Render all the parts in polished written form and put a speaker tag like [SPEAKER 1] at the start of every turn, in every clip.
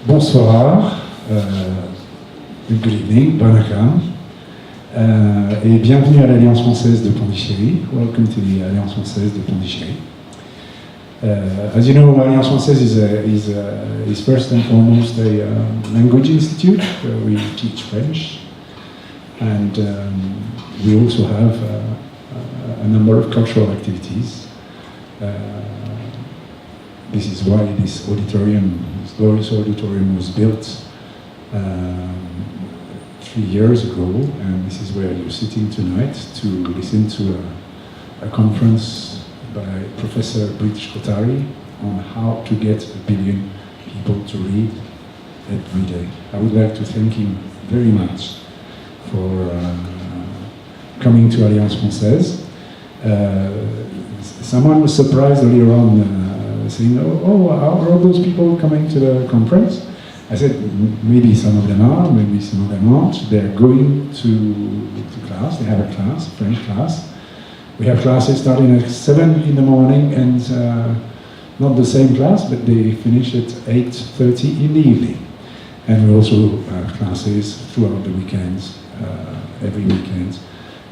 [SPEAKER 1] Bonsoir, good evening, Banakam, et bienvenue à l'Alliance française de Pondichéry. Welcome to the Alliance française de Pondichéry. As you know, Alliance française is first and foremost a language institute where we teach French, and we also have a number of cultural activities. This is why this auditorium, this glorious auditorium, was built 3 years ago, and this is where you're sitting tonight to listen to a conference by Professor Brij Kothari on how to get 1 billion people to read every day. I would like to thank him very much for coming to Alliance Française. Someone was surprised earlier on saying, oh, how are all those people coming to the conference? I said, maybe some of them are, maybe some of them aren't. They're going to class, they have a class, French class. We have classes starting at 7 in the morning and not the same class, but they finish at 8:30 in the evening. And we also have classes throughout the weekends, every weekend.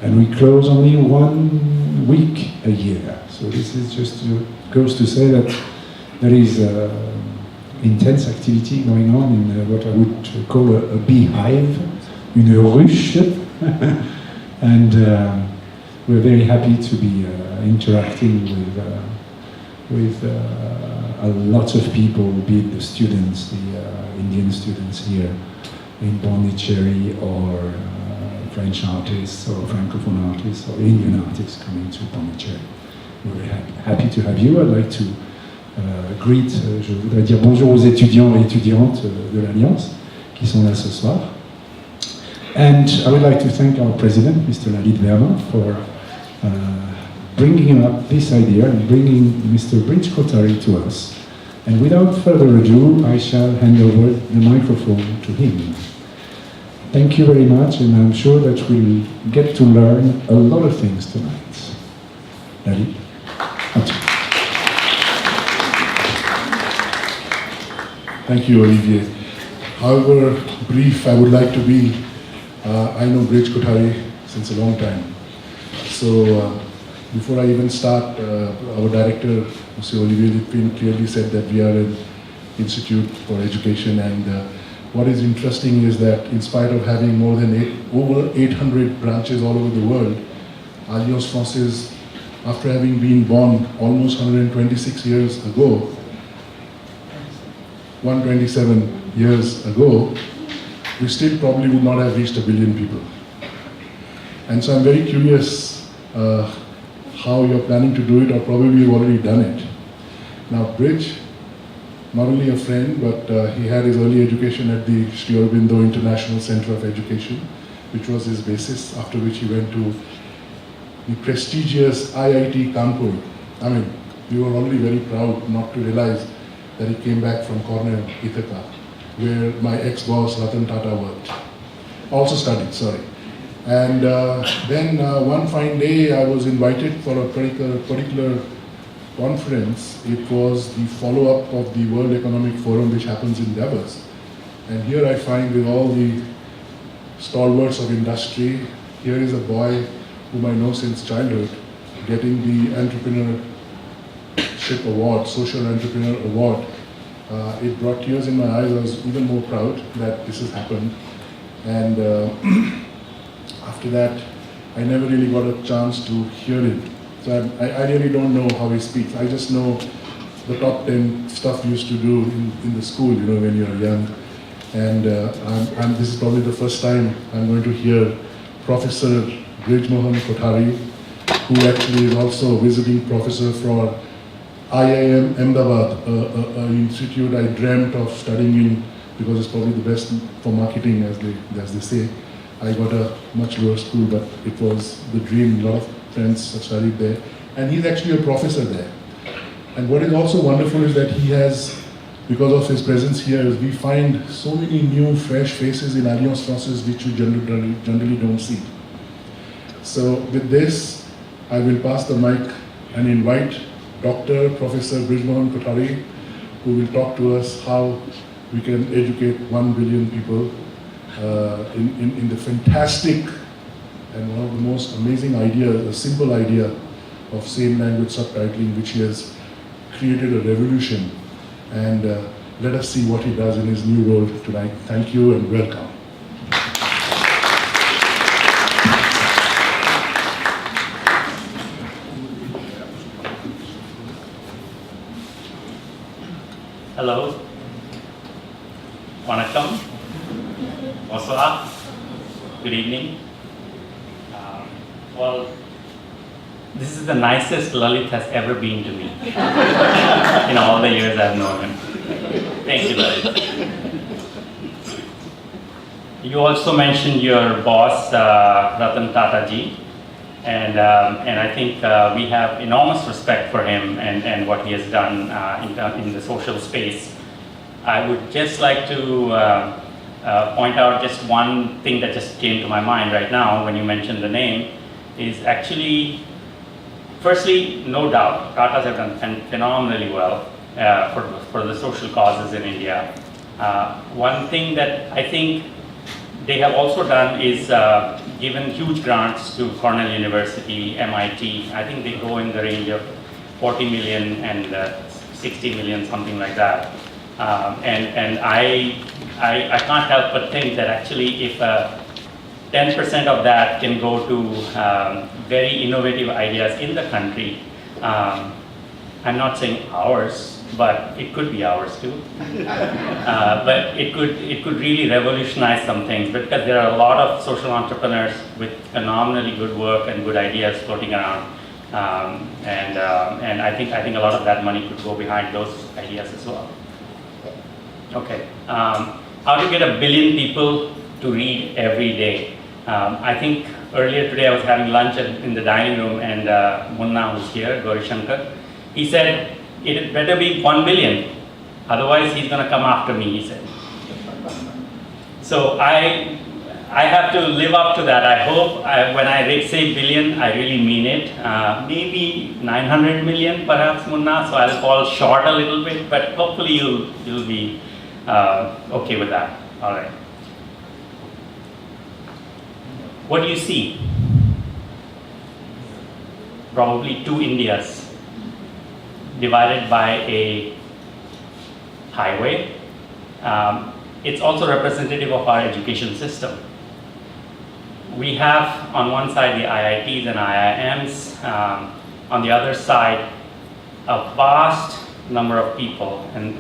[SPEAKER 1] And we close only 1 week a year. So this is just goes to say that there is intense activity going on in what I would call a beehive, une ruche. And we're very happy to be interacting with a lot of people, be it the students, the Indian students here in Pondichéry, or French artists, or Francophone artists, or Indian artists coming to Pondichéry. We're very happy to have you. I'd like to greet, je voudrais dire bonjour aux étudiants et étudiantes de l'Alliance qui sont là ce soir. And I would like to thank our president, Mr. Lalit Verma, for bringing up this idea and bringing Mr. Brij Kothari to us. And without further ado, I shall hand over the microphone to him. Thank you very much, and I'm sure that we'll get to learn a lot of things tonight. Lalit, up to you.
[SPEAKER 2] Thank you, Olivier. However brief I would like to be, I know Brij Kothari since a long time. So before I even start, our director, Mr. Olivier Litpin, clearly said that we are an institute for education, and what is interesting is that in spite of having more than over 800 branches all over the world, Alliance Française, after having been born almost 126 years ago, 127 years ago, we still probably would not have reached 1 billion people. And so I'm very curious how you're planning to do it, or probably you've already done it. Now, Brij, not only a friend, but he had his early education at the Sri Aurobindo International Center of Education, which was his basis, after which he went to the prestigious IIT Kanpur. I mean, we were already very proud not to realize that he came back from Cornell, Ithaca, where my ex-boss Ratan Tata worked. Also studied, sorry. And then one fine day I was invited for a particular conference. It was the follow-up of the World Economic Forum, which happens in Davos. And here I find, with all the stalwarts of industry, here is a boy whom I know since childhood, getting the Entrepreneurship Award, Social Entrepreneur Award. It brought tears in my eyes. I was even more proud that this has happened. And after that, I never really got a chance to hear it. So I really don't know how he speaks. I just know the top 10 stuff you used to do in the school, you know, when you were young. And this is probably the first time I'm going to hear Professor Mohan Kothari, who actually is also a visiting professor for IIM Ahmedabad, an institute I dreamt of studying in, because it's probably the best for marketing, as they say. I got a much lower school, but it was the dream. A lot of friends have studied there. And he's actually a professor there. And what is also wonderful is that he has, because of his presence here, we find so many new, fresh faces in Alliance Française which we generally don't see. So with this, I will pass the mic and invite Dr. Professor Brij Mohan Kothari who will talk to us how we can educate 1 billion people in the fantastic and one of the most amazing ideas, a simple idea of same language subtitling, which he has created a revolution. And let us see what he does in his new role tonight. Thank you and welcome.
[SPEAKER 3] Hello. Vanakkam. Bonsoir. Good evening. Well, this is the nicest Lalit has ever been to me in all the years I've known him. Thank you, Lalit. You also mentioned your boss, Ratan Tata ji, and I think we have enormous respect for him and what he has done in the social space. I would just like to point out just one thing that just came to my mind right now when you mentioned the name, is actually, firstly, no doubt, Tatas have done phenomenally well for the social causes in India. One thing that I think they have also done is given huge grants to Cornell University, MIT. I think they go in the range of 40 million and 60 million, something like that. And I can't help but think that actually if 10% of that can go to very innovative ideas in the country, I'm not saying ours, but it could be ours too. But it could really revolutionize some things, because there are a lot of social entrepreneurs with phenomenally good work and good ideas floating around. And I think a lot of that money could go behind those ideas as well. Okay, how to get 1 billion people to read every day? I think earlier today I was having lunch in the dining room, and Munna, who's here, Gauri Shankar, he said, it better be 1 billion, otherwise he's going to come after me, he said. So I have to live up to that. I hope when I say billion, I really mean it. Maybe 900 million perhaps, Munna, so I'll fall short a little bit, but hopefully you'll be okay with that. All right. What do you see? Probably 2 Indias divided by a highway. It's also representative of our education system. We have on one side the IITs and IIMs, on the other side a vast number of people, and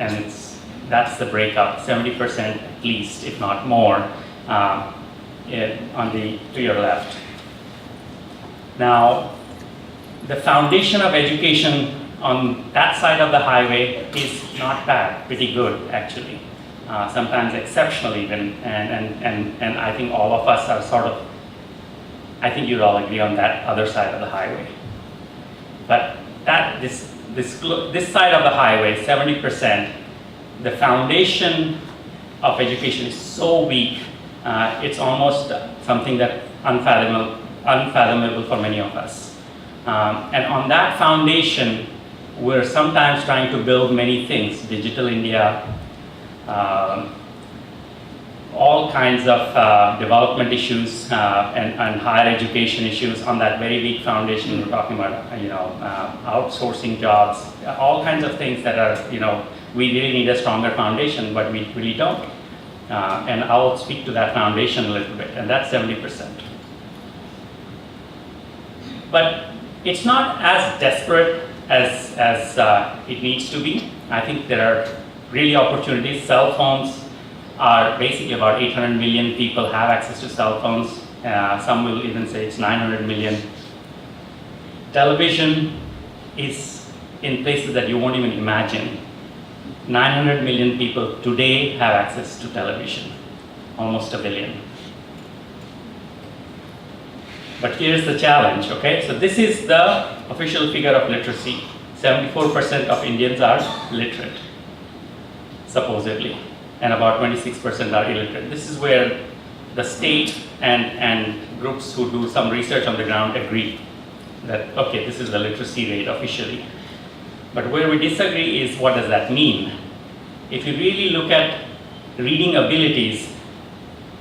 [SPEAKER 3] that's the breakup, 70% at least, if not more, to your left. Now, the foundation of education on that side of the highway is not bad, pretty good actually, sometimes exceptional even, and I think all of us are sort of, I think you'd all agree on that other side of the highway. But this side of the highway, 70%, the foundation of education is so weak, it's almost something that unfathomable for many of us. And on that foundation, we're sometimes trying to build many things, Digital India, all kinds of development issues and higher education issues on that very weak foundation. We're talking about, outsourcing jobs, all kinds of things that are, we really need a stronger foundation, but we really don't. And I'll speak to that foundation a little bit, and that's 70%. But it's not as desperate as it needs to be. I think there are really opportunities. Cell phones are basically about 800 million people have access to cell phones. Some will even say it's 900 million. Television is in places that you won't even imagine. 900 million people today have access to television, almost 1 billion. But here's the challenge, okay? So this is the official figure of literacy. 74% of Indians are literate, supposedly, and about 26% are illiterate. This is where the state and groups who do some research on the ground agree that, okay, this is the literacy rate officially. But where we disagree is, what does that mean? if you really look at reading abilities,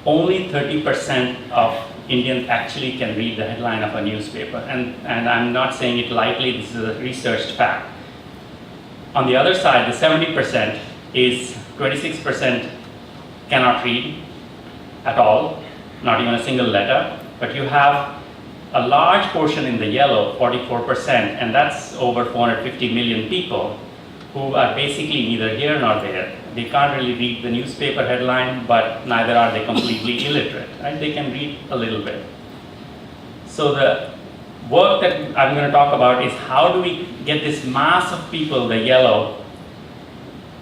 [SPEAKER 3] only 30% of Indians actually can read the headline of a newspaper. And I'm not saying it lightly, this is a researched fact. On the other side, the 70% is 26% cannot read at all, not even a single letter, but you have a large portion in the yellow, 44%, and that's over 450 million people who are basically neither here nor there. They can't really read the newspaper headline, but neither are they completely illiterate, right? They can read a little bit. So the work that I'm going to talk about is how do we get this mass of people, the yellow,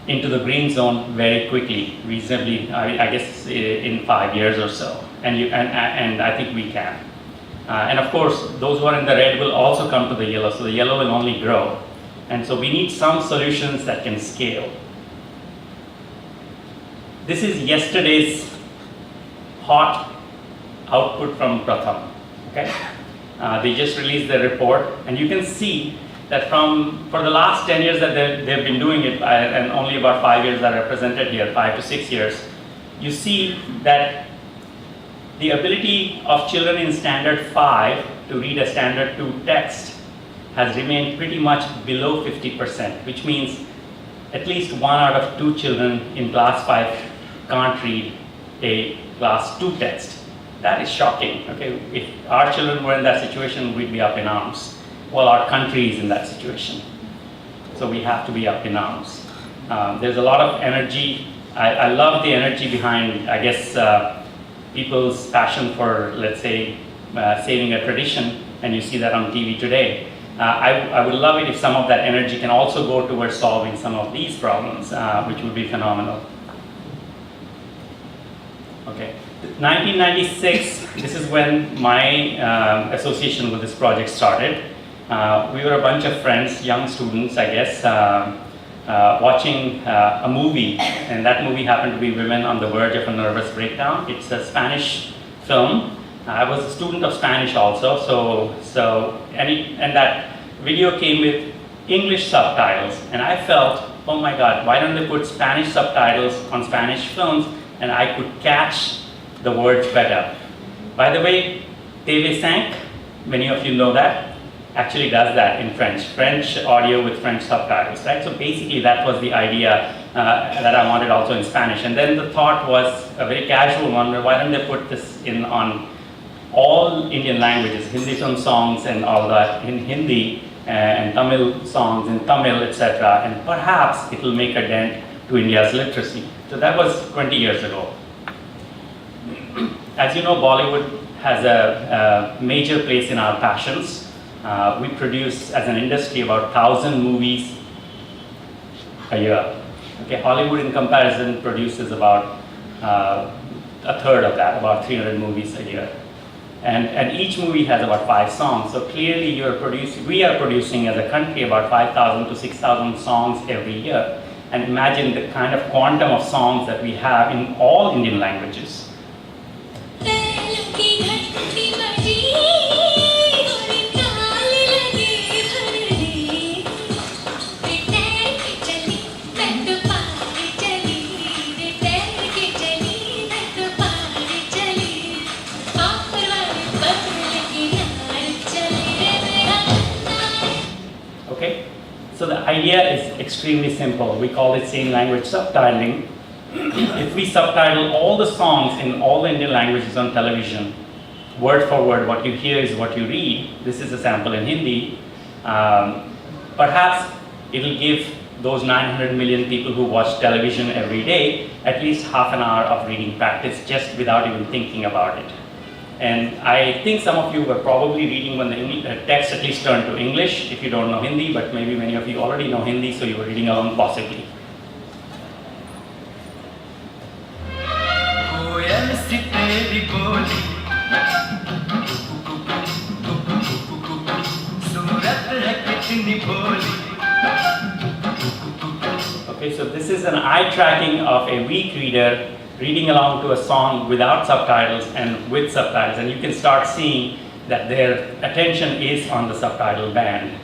[SPEAKER 3] into the green zone very quickly, reasonably, I guess in 5 years or so. And I think we can. And of course, those who are in the red will also come to the yellow, so the yellow will only grow. And so we need some solutions that can scale. This is yesterday's hot output from Pratham. Okay? They just released their report, and you can see that for the last 10 years that they've been doing it, and only about 5 years are represented here, 5 to 6 years, you see that the ability of children in standard 5 to read a standard 2 text has remained pretty much below 50%, which means at least 1 out of 2 children in class 5 can't read a class 2 text. That is shocking. Okay? If our children were in that situation, we'd be up in arms. Well, our country is in that situation. So we have to be up in arms. There's a lot of energy. I love the energy behind, I guess, people's passion for, let's say, saving a tradition, and you see that on TV today. I would love it if some of that energy can also go towards solving some of these problems, which would be phenomenal. Okay, 1996, this is when my association with this project started. We were a bunch of friends, young students, I guess, watching a movie, and that movie happened to be Women on the Verge of a Nervous Breakdown. It's a Spanish film. I was a student of Spanish also, and that video came with English subtitles, and I felt, oh my God, why don't they put Spanish subtitles on Spanish films, and I could catch the words better. By the way, TV5, many of you know that, actually does that in French audio with French subtitles, right? So basically that was the idea that I wanted also in Spanish. And then the thought was a very casual one, why don't they put this in on all Indian languages, Hindi film songs and all that in Hindi, and Tamil songs in Tamil, etc. And perhaps it will make a dent to India's literacy. So that was 20 years ago. As you know, Bollywood has a major place in our passions. We produce, as an industry, about 1,000 movies a year. Okay, Hollywood, in comparison, produces about a third of that, about 300 movies a year. And each movie has about 5 songs. So clearly, we are producing as a country about 5,000 to 6,000 songs every year. And imagine the kind of quantum of songs that we have in all Indian languages. So the idea is extremely simple. We call it same language subtitling. If we subtitle all the songs in all the Indian languages on television, word for word, what you hear is what you read. This is a sample in Hindi. Perhaps it will give those 900 million people who watch television every day at least half an hour of reading practice just without even thinking about it. And I think some of you were probably reading when the text at least turned to English, if you don't know Hindi, but maybe many of you already know Hindi, so you were reading along possibly. Okay, so this is an eye tracking of a weak reader reading along to a song without subtitles and with subtitles, and you can start seeing that their attention is on the subtitle band.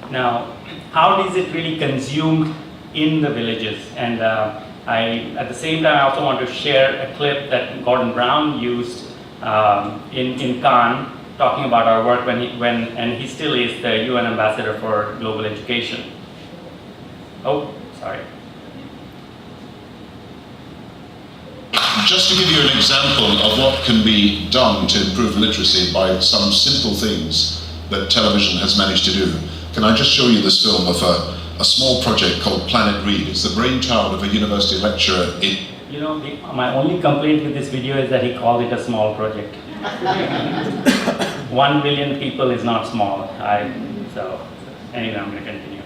[SPEAKER 3] Now, how is it really consumed in the villages? And at the same time, I also want to share a clip that Gordon Brown used in Cannes, talking about our work and he still is the UN Ambassador for Global Education. Oh, sorry.
[SPEAKER 4] Just to give you an example of what can be done to improve literacy by some simple things that television has managed to do, can I just show you this film of a small project called Planet Read. It's the brainchild of a university lecturer in...
[SPEAKER 3] You know, my only complaint with this video is that he called it a small project. 1 billion people is not small. So anyway, I'm going to continue.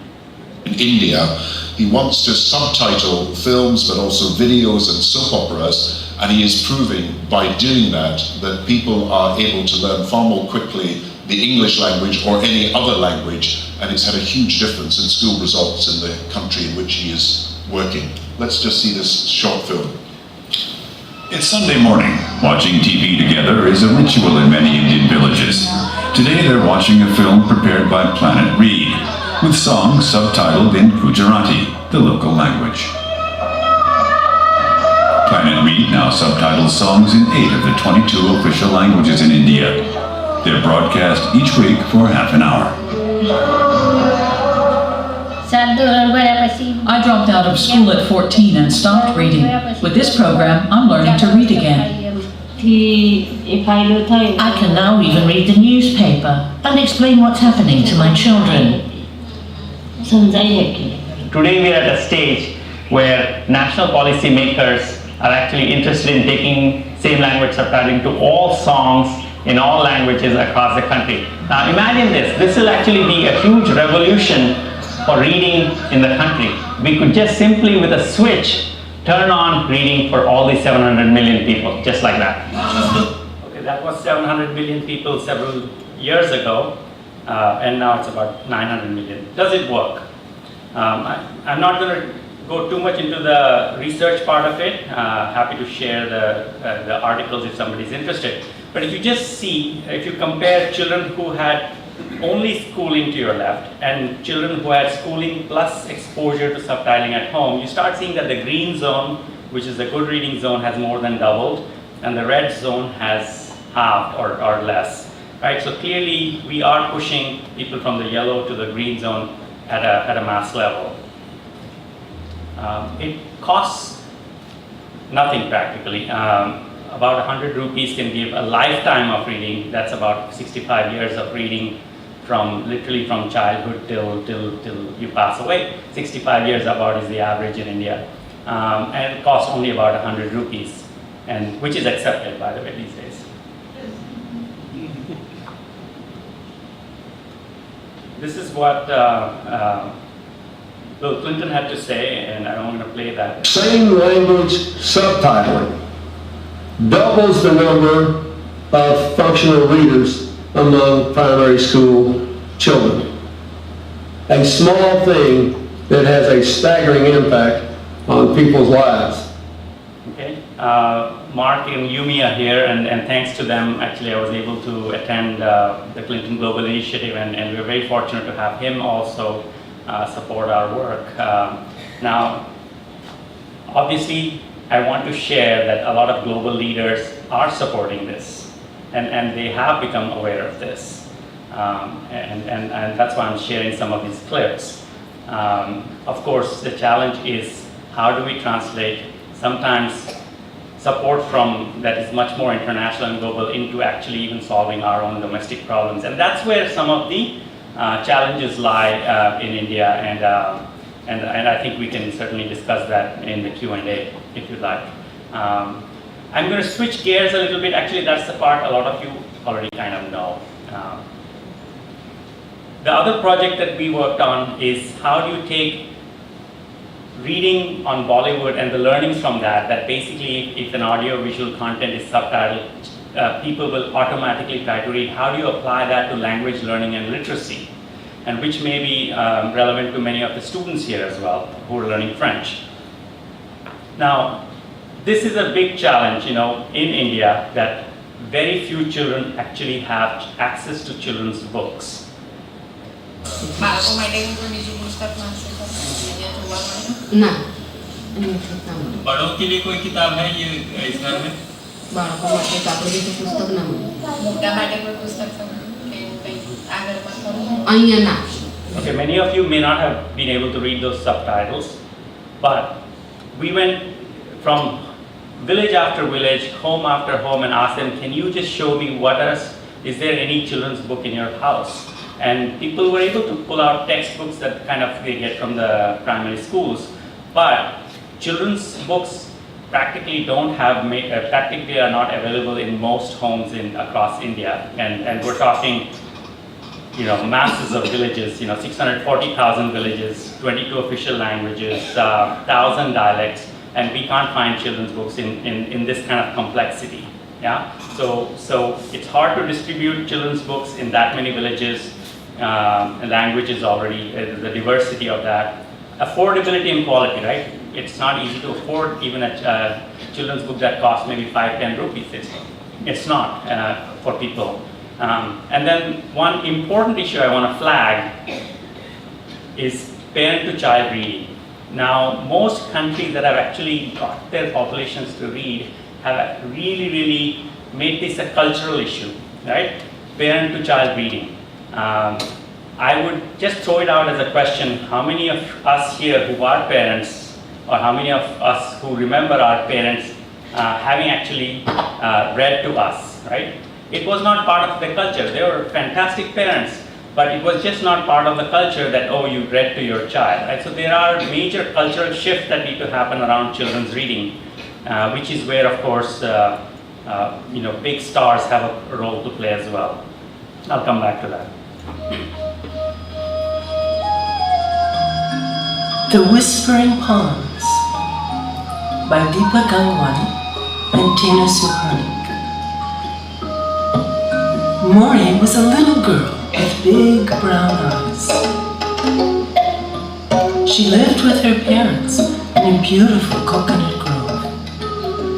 [SPEAKER 4] In India, he wants to subtitle films but also videos and soap operas, and he is proving by doing that people are able to learn far more quickly the English language or any other language, and it's had a huge difference in school results in the country in which he is working. Let's just see this short film.
[SPEAKER 5] It's Sunday morning. Watching TV together is a ritual in many Indian villages. Today they're watching a film prepared by Planet Read, with songs subtitled in Gujarati, the local language. Planet Read now subtitles songs in 8 of the 22 official languages in India. They're broadcast each week for half an hour.
[SPEAKER 6] I dropped out of school at 14 and stopped reading. With this program, I'm learning to read again.
[SPEAKER 7] I can now even read the newspaper and explain what's happening to my children.
[SPEAKER 3] Today we are at a stage where national policy makers are actually interested in taking same language subtitling to all songs in all languages across the country. Now imagine this. This will actually be a huge revolution for reading in the country. We could just simply, with a switch, turn on reading for all these 700 million people, just like that. Okay, that was 700 million people several years ago, and now it's about 900 million. Does it work? I'm not going to go too much into the research part of it. Happy to share the articles if somebody's interested. But if you just see, if you compare children who had only schooling to your left and children who had schooling plus exposure to subtitling at home, you start seeing that the green zone, which is the good reading zone, has more than doubled, and the red zone has halved or less. Right? So clearly we are pushing people from the yellow to the green zone at a mass level. It costs nothing practically. About 100 rupees can give a lifetime of reading. That's about 65 years of reading, literally from childhood till you pass away. 65 years about is the average in India. And it costs only about 100 rupees, which is accepted, by the way, these days. This is what Bill Clinton had to say, and I'm going to play that.
[SPEAKER 8] Same language subtitling doubles the number of functional readers among primary school children. A small thing that has a staggering impact on people's lives.
[SPEAKER 3] Okay, Mark and Yumi are here, and thanks to them, actually, I was able to attend the Clinton Global Initiative, and we're very fortunate to have him also support our work. Now, obviously, I want to share that a lot of global leaders are supporting this, and they have become aware of this. And that's why I'm sharing some of these clips. Of course, the challenge is how do we translate sometimes support from that is much more international and global into actually even solving our own domestic problems. And that's where some of the challenges lie in India, and I think we can certainly discuss that in the Q&A if you'd like. I'm going to switch gears a little bit. Actually, that's the part a lot of you already kind of know. The other project that we worked on is how do you take reading on Bollywood and the learnings from that basically if an audio-visual content is subtitled, people will automatically try to read. How do you apply that to language learning and literacy? And which may be relevant to many of the students here as well who are learning French. Now, this is a big challenge, in India, that very few children actually have access to children's books.
[SPEAKER 9] બાળકો માટે કોઈ બીજું પુસ્તક વાંચશે તો અહીંયા જોવા મળે
[SPEAKER 10] ના અહીંયા ના મળે.
[SPEAKER 3] बड़ों के लिए कोई किताब है ये इस घर में?
[SPEAKER 10] બાળકો માટે તો આપણે રીતે પુસ્તક ના મળે.
[SPEAKER 9] મોટા માટે કોઈ પુસ્તક કે એવું કંઈ આ ઘરમાં ખરું?
[SPEAKER 10] અહીંયા ના.
[SPEAKER 3] Okay, many of you may not have been able to read those subtitles, but we went from village after village, home after home, and asked them, can you just show me is there any children's book in your house? And people were able to pull out textbooks that kind of they get from the primary schools, but children's books practically practically are not available in most homes across India, and we're talking, masses of villages, 640,000 villages, 22 official languages, 1,000 dialects, and we can't find children's books in this kind of complexity. Yeah, so it's hard to distribute children's books in that many villages. Languages already, the diversity of that, affordability and quality, right? It's not easy to afford even a children's book that costs maybe 5-10 rupees. It's not for people. And then one important issue I want to flag is parent-to-child reading. Now, most countries that have actually got their populations to read have really, really made this a cultural issue, right? Parent-to-child reading. I would just throw it out as a question, how many of us here who are parents, or how many of us who remember our parents having actually read to us, right? It was not part of the culture. They were fantastic parents, but it was just not part of the culture that, you read to your child, right? So there are major cultural shifts that need to happen around children's reading, which is where, of course, big stars have a role to play as well. I'll come back to that.
[SPEAKER 11] The Whispering Ponds by Deepa Gangwani and Tina Suhani. Maureen was a little girl with big brown eyes. She lived with her parents in a beautiful coconut grove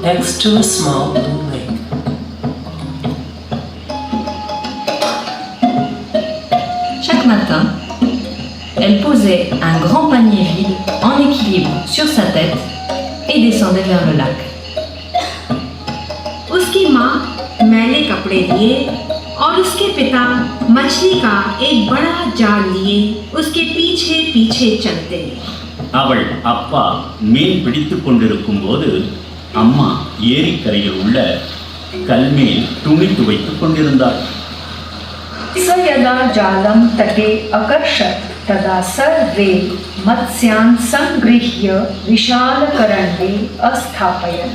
[SPEAKER 11] next to a small blue lake.
[SPEAKER 12] Chaque matin, elle posait un grand panier vide en équilibre sur sa tête et descendait vers le lac.
[SPEAKER 13] उसकी माँ मैले कपड़े लिए और उसके पिता मछली का एक बड़ा जाल लिए उसके पीछे पीछे चलते.
[SPEAKER 14] அவள் அப்பா மீன் பிடித்துக் கொண்டிருக்கும் போது அம்மா ஏரிக்கரையில் உள்ள கல்மேல் துணி துவைத்துக் கொண்டிருந்தாள்.
[SPEAKER 15] स यदा जालं तटे अकर्षत् तदा सर्वे मत्स्यान् संगृह्य विशालकरण्डे अस्थापयन्.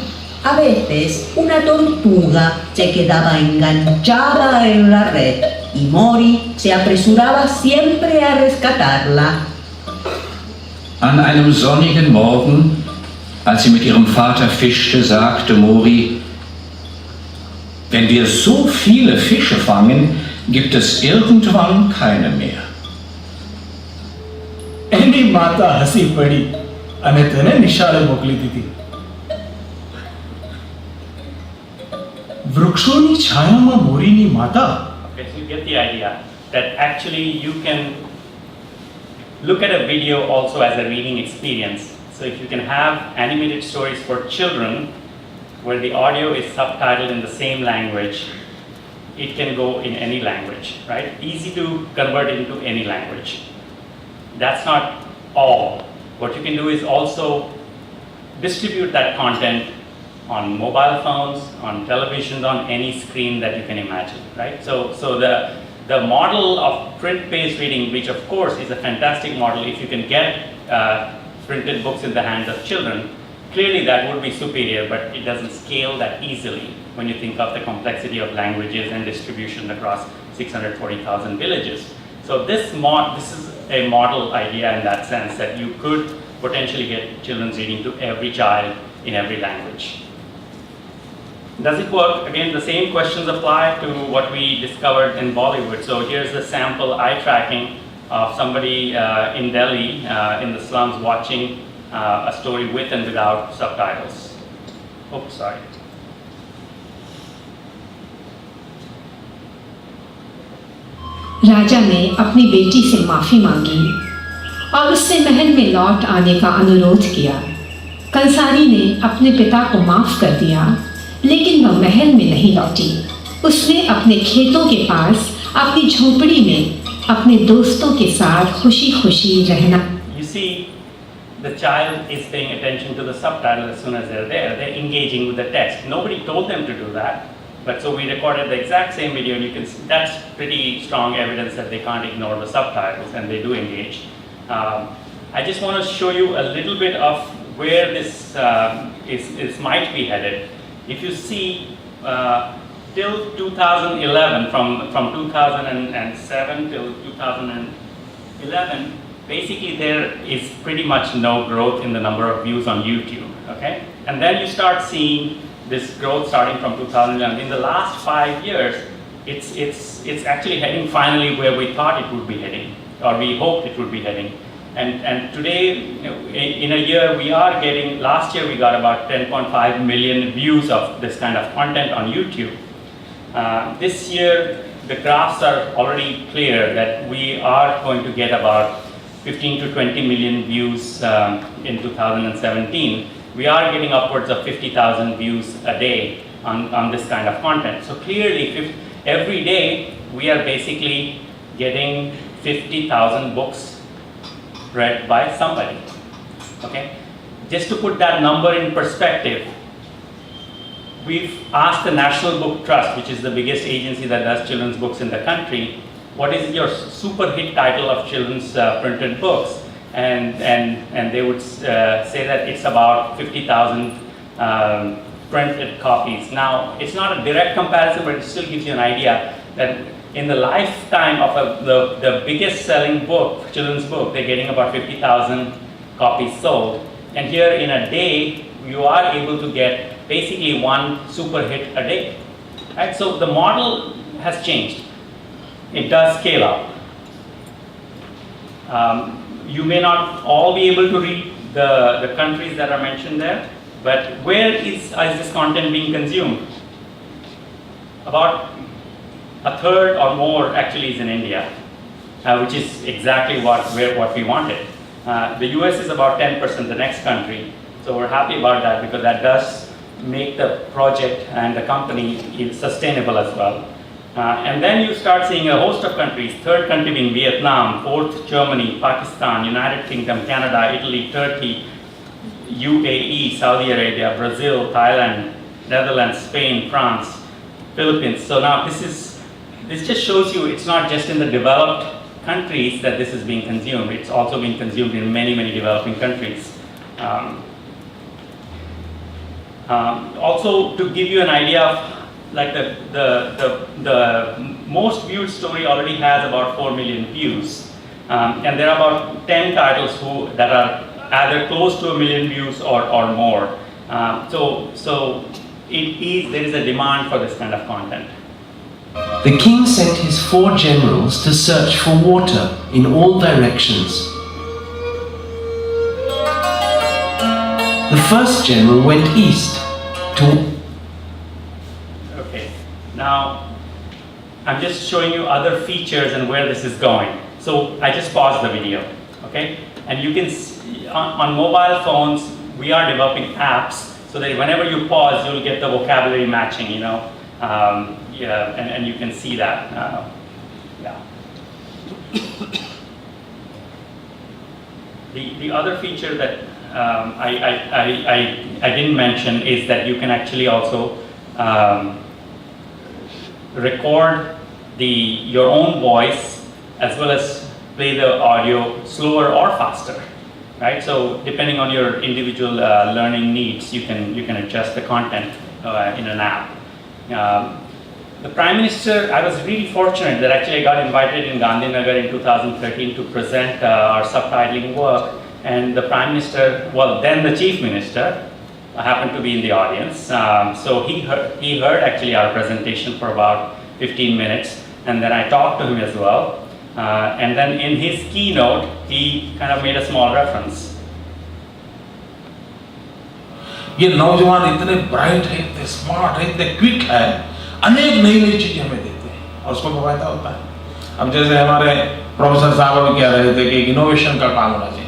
[SPEAKER 16] A veces una tortuga se quedaba enganchada en la red y Mori se apresuraba siempre a rescatarla.
[SPEAKER 17] An einem sonnigen Morgen, als sie mit ihrem Vater fischte, sagte Mori: Wenn wir so viele Fische fangen, gibt es irgendwann keine mehr.
[SPEAKER 18] એની માતા હસી પડી અને તેને નિશાળે મોકલી દીધી. વૃક્ષોની છાયામાં મોરીની માતા.
[SPEAKER 3] Okay, so you get the idea that actually you can look at a video also as a reading experience. So if you can have animated stories for children where the audio is subtitled in the same language, it can go in any language, right? Easy to convert into any language. That's not all. What you can do is also distribute that content on mobile phones, on televisions, on any screen that you can imagine, right? So the model of print-based reading, which of course is a fantastic model if you can get printed books in the hands of children, clearly that would be superior, but it doesn't scale that easily when you think of the complexity of languages and distribution across 640,000 villages. So this is a model idea in that sense, that you could potentially get children's reading to every child in every language. Does it work? Again, the same questions apply to what we discovered in Bollywood. So here's the sample eye tracking of somebody in Delhi in the slums watching a story with and without subtitles. Oops, sorry.
[SPEAKER 13] राजा ने अपनी बेटी से माफ़ी मांगी और उससे महल में लौट आने का अनुरोध किया। कंसारी ने अपने पिता को माफ़ कर दिया, लेकिन वह महल में नहीं लौटी। उसने अपने खेतों के पास अपनी झोपड़ी में अपने दोस्तों के साथ खुशी खुशी रहना।
[SPEAKER 3] You see, the child is paying attention to the subtitle as soon as they're there. They're engaging with the text. Nobody told them to do that. But so we recorded the exact same video, and you can see that's pretty strong evidence that they can't ignore the subtitles, and they do engage. I just want to show you a little bit of where this is might be headed. If you see till 2011, from 2007 till 2011, basically there is pretty much no growth in the number of views on YouTube. Okay, and then you start seeing this growth starting from 2011. In the last 5 years, it's actually heading finally where we thought it would be heading, or we hoped it would be heading. And today, in a year, we are getting. Last year, we got about 10.5 million views of this kind of content on YouTube. This year, the graphs are already clear that we are going to get about 15 to 20 million views in 2017. We are getting upwards of 50,000 views a day on this kind of content. So clearly, every day we are basically getting 50,000 books read by somebody. Okay, just to put that number in perspective, we've asked the National Book Trust, which is the biggest agency that does children's books in the country, what is your super hit title of children's printed books? And they would say that it's about 50,000 printed copies. Now, it's not a direct comparison, but it still gives you an idea that in the lifetime of the biggest selling book, children's book, they're getting about 50,000 copies sold. And here in a day, you are able to get basically one super hit a day. Right? So the model has changed. It does scale up. You may not all be able to read the countries that are mentioned there, but where is this content being consumed? About a third or more actually is in India, which is exactly what we wanted. The US is about 10%, the next country. So we're happy about that because that does make the project and the company sustainable as well. And then you start seeing a host of countries, third country being Vietnam, fourth Germany, Pakistan, United Kingdom, Canada, Italy, Turkey, UAE, Saudi Arabia, Brazil, Thailand, Netherlands, Spain, France, Philippines. So now this just shows you it's not just in the developed countries that this is being consumed, it's also being consumed in many, many developing countries. Also to give you an idea of like the most viewed story already has about 4 million views, and there are about 10 titles that are either close to 1 million views or more. So there is a demand for this kind of content.
[SPEAKER 19] The king sent his 4 generals to search for water in all directions. The first general went east to...
[SPEAKER 3] Okay, now I'm just showing you other features and where this is going. So I just paused the video, okay? And you can see on mobile phones, we are developing apps so that whenever you pause, you'll get the vocabulary matching, you know? Yeah, and you can see that. Yeah. The other feature that I didn't mention is that you can actually also record your own voice as well as play the audio slower or faster, right? So depending on your individual learning needs, you can adjust the content in an app. The Prime Minister, I was really fortunate that actually I got invited in Gandhinagar in 2013 to present our subtitling work, and the Prime Minister, well then the Chief Minister, happened to be in the audience. So he heard actually our presentation for about 15 minutes, and then I talked to him as well. And then in his keynote, he kind of made a small reference.
[SPEAKER 18] ये नौजवान इतने bright है, इतने smart है, इतने quick है, अनेक नई नई चीजें हमें देते हैं और उसको फायदा होता है। अब जैसे हमारे प्रोफेसर साहब अभी कह रहे थे कि इनोवेशन का काम होना चाहिए.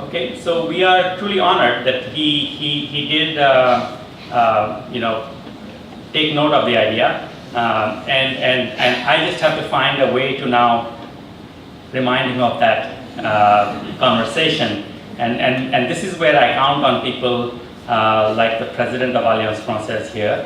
[SPEAKER 3] Okay, so we are truly honored that he did you know, take note of the idea, and I just have to find a way to now remind him of that conversation, and this is where I count on people like the president of Alliance Française here,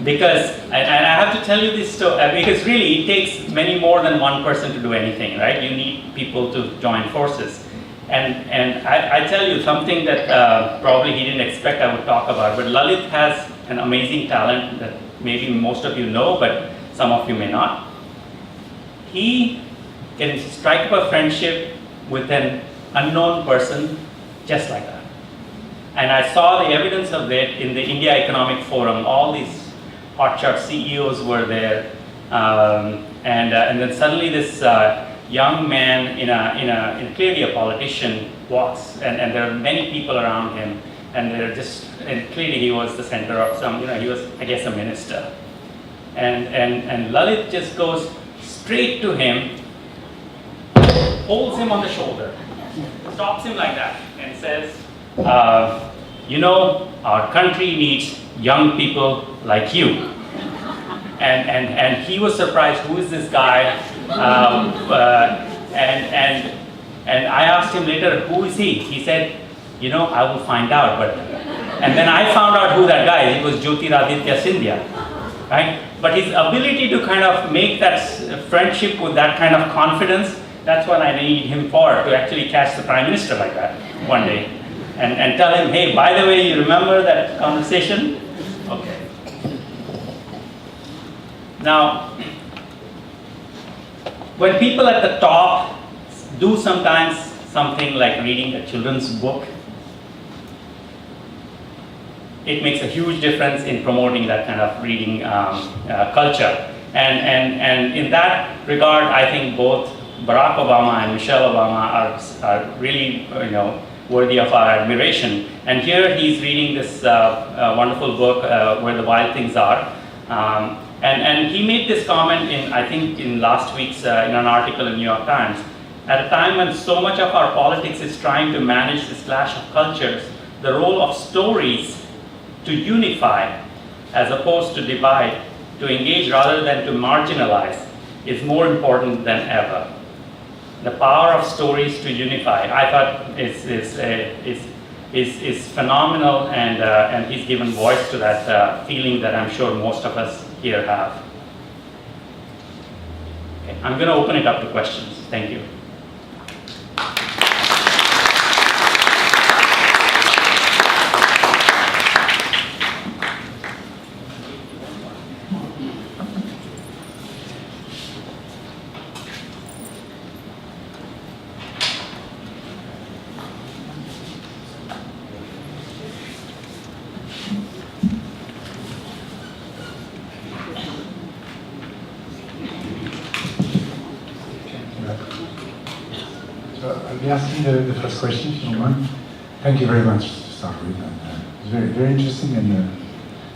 [SPEAKER 3] because and I have to tell you this story, because really it takes many more than one person to do anything, right? You need people to join forces. And I tell you something that probably he didn't expect I would talk about, but Lalit has an amazing talent that maybe most of you know, but some of you may not. He can strike up a friendship with an unknown person just like that. And I saw the evidence of it in the India Economic Forum. All these hotshot CEOs were there, and then suddenly this young man in clearly a politician walks, and there are many people around him, and they're just, and clearly he was the center of some, you know, he was, I guess, a minister, and Lalit just goes straight to him, holds him on the shoulder, stops him like that, and says, you know, our country needs young people like you. And he was surprised, who is this guy? And I asked him later, who is he? He said, you know, I will find out. And then I found out who that guy is. It was Jyotiraditya Scindia, right? But his ability to kind of make that friendship with that kind of confidence, that's what I need him for, to actually catch the Prime Minister like that one day. And tell him, hey, by the way, you remember that conversation? Okay. Now, when people at the top do sometimes something like reading a children's book, it makes a huge difference in promoting that kind of reading culture. And in that regard, I think both Barack Obama and Michelle Obama are really, you know, worthy of our admiration. And here he's reading this wonderful book, Where the Wild Things Are. And he made this comment in, I think, in last week's, in an article in New York Times. At a time when so much of our politics is trying to manage this clash of cultures, the role of stories to unify as opposed to divide, to engage rather than to marginalize, is more important than ever. The power of stories to unify, I thought is phenomenal, and he's given voice to that feeling that I'm sure most of us here have. Okay, I'm going to open it up to questions. Thank you.
[SPEAKER 1] I'll be asking the first question, if you don't mind. Thank you very much to start with. It's very, very interesting and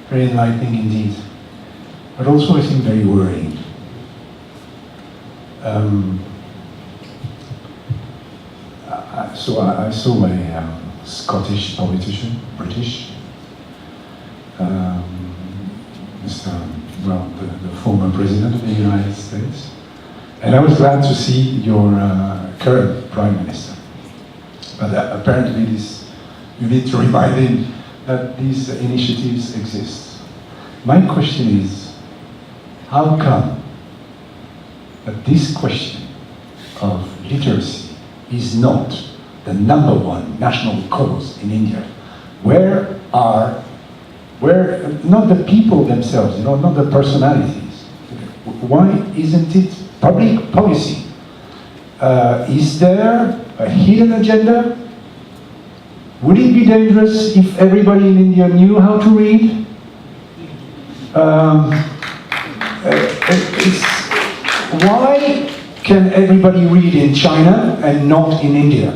[SPEAKER 1] very enlightening indeed. But also, I think, very worrying. So I saw a Scottish politician, British, the former president of the United States. And I was glad to see your current Prime Minister. But apparently you need to remind him that these initiatives exist. My question is, how come that this question of literacy is not the #1 national cause in India? Where not the people themselves, not the personalities. Why isn't it public policy? Is there a hidden agenda? Would it be dangerous if everybody in India knew how to read? Why can everybody read in China and not in India?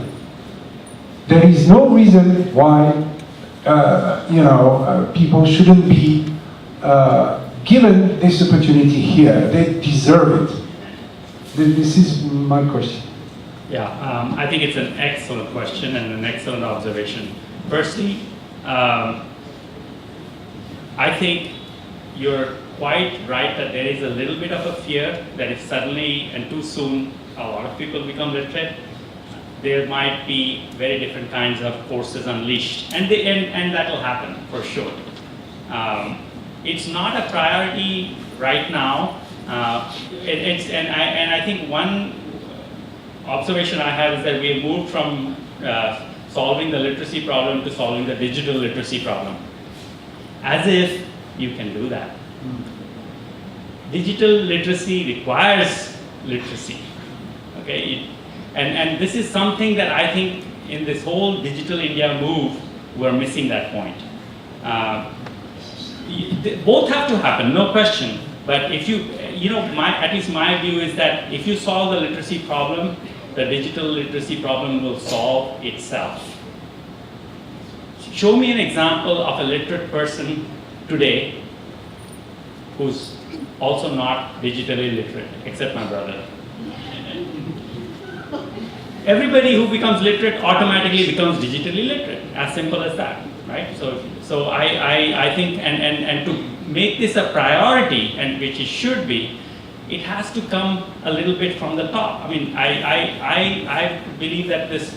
[SPEAKER 1] There is no reason why people shouldn't be given this opportunity here, they deserve it? This is my question.
[SPEAKER 3] Yeah, I think it's an excellent question and an excellent observation. Firstly, I think you're quite right that there is a little bit of a fear that if suddenly and too soon a lot of people become literate, there might be very different kinds of forces unleashed, and that will happen for sure. It's not a priority right now. I think one observation I have is that we have moved from solving the literacy problem to solving the digital literacy problem, as if you can do that. Digital literacy requires literacy. Okay, and this is something that I think in this whole Digital India move, we're missing that point. Both have to happen, no question. But if at least my view is that if you solve the literacy problem, the digital literacy problem will solve itself. Show me an example of a literate person today who's also not digitally literate, except my brother. Everybody who becomes literate automatically becomes digitally literate, as simple as that, right? So I think, and to make this a priority, and which it should be, it has to come a little bit from the top. I mean, I believe that this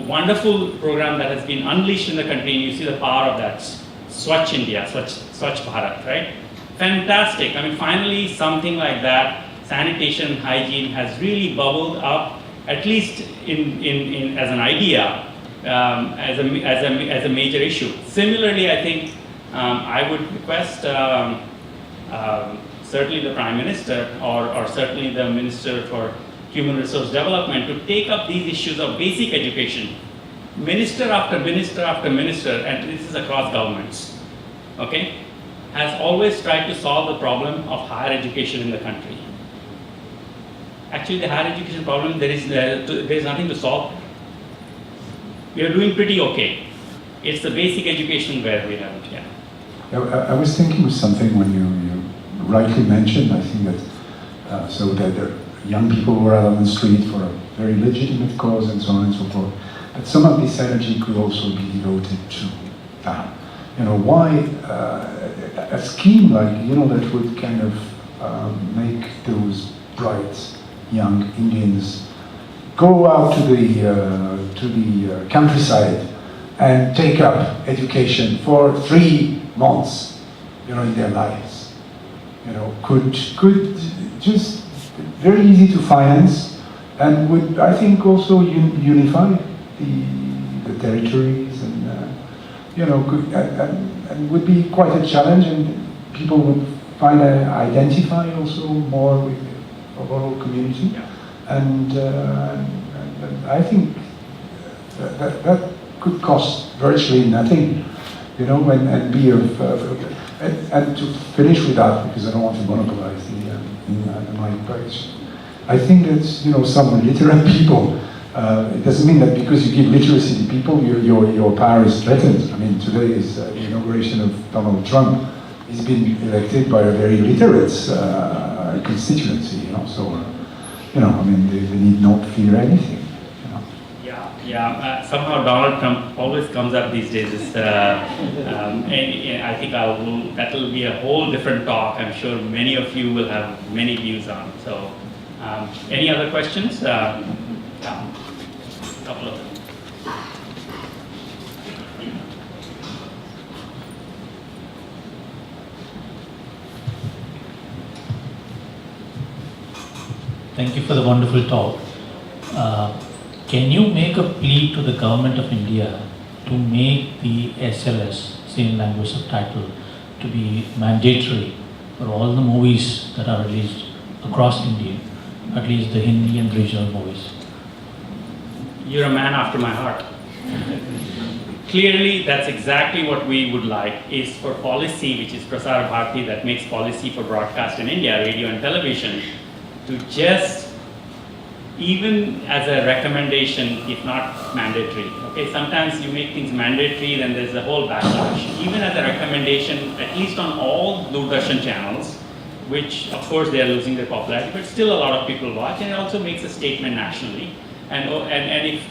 [SPEAKER 3] wonderful program that has been unleashed in the country, and you see the power of that, Swachh India, Swachh Bharat, right? Fantastic. I mean, finally something like that, sanitation and hygiene has really bubbled up, at least in as an idea, as a major issue. Similarly, I think I would request certainly the Prime Minister or certainly the Minister for Human Resource Development to take up these issues of basic education. Minister after minister after minister, and this is across governments, okay, has always tried to solve the problem of higher education in the country. Actually, the higher education problem, there is nothing to solve. We are doing pretty okay. It's the basic education where we haven't yet.
[SPEAKER 1] I was thinking of something when you rightly mentioned, I think that, so that there are young people who are out on the street for a very legitimate cause and so on and so forth. But some of this energy could also be devoted to that. Why a scheme like, that would kind of make those bright young Indians go out to the countryside and take up education for 3 months, in their lives. Could just very easy to finance, and would, I think, also unify the territories, and and would be quite a challenge, and people would identify also more with the overall community.
[SPEAKER 3] Yeah.
[SPEAKER 1] And I think that could cost virtually nothing, and be of and to finish with that, because I don't want to monopolize the mic, but I think that some literate people. It doesn't mean that because you give literacy to people, your power is threatened. I mean, today is the inauguration of Donald Trump. He's been elected by a very literate constituency, so I mean, they need not fear anything.
[SPEAKER 3] Yeah. Somehow Donald Trump always comes up these days. And I think that will be a whole different talk. I'm sure many of you will have many views on. So, any other questions? Couple of them.
[SPEAKER 20] Thank you for the wonderful talk. Can you make a plea to the government of India to make the SLS, same language subtitle, to be mandatory for all the movies that are released across India, at least the Hindi and regional movies?
[SPEAKER 3] You're a man after my heart. Clearly, that's exactly what we would like, is for policy, which is Prasar Bharati, that makes policy for broadcast in India, radio and television, to just even as a recommendation, if not mandatory. Okay, sometimes you make things mandatory, then there's a whole backlash. Even as a recommendation, at least on all Doordarshan channels, which of course they are losing their popularity, but still a lot of people watch, and it also makes a statement nationally. And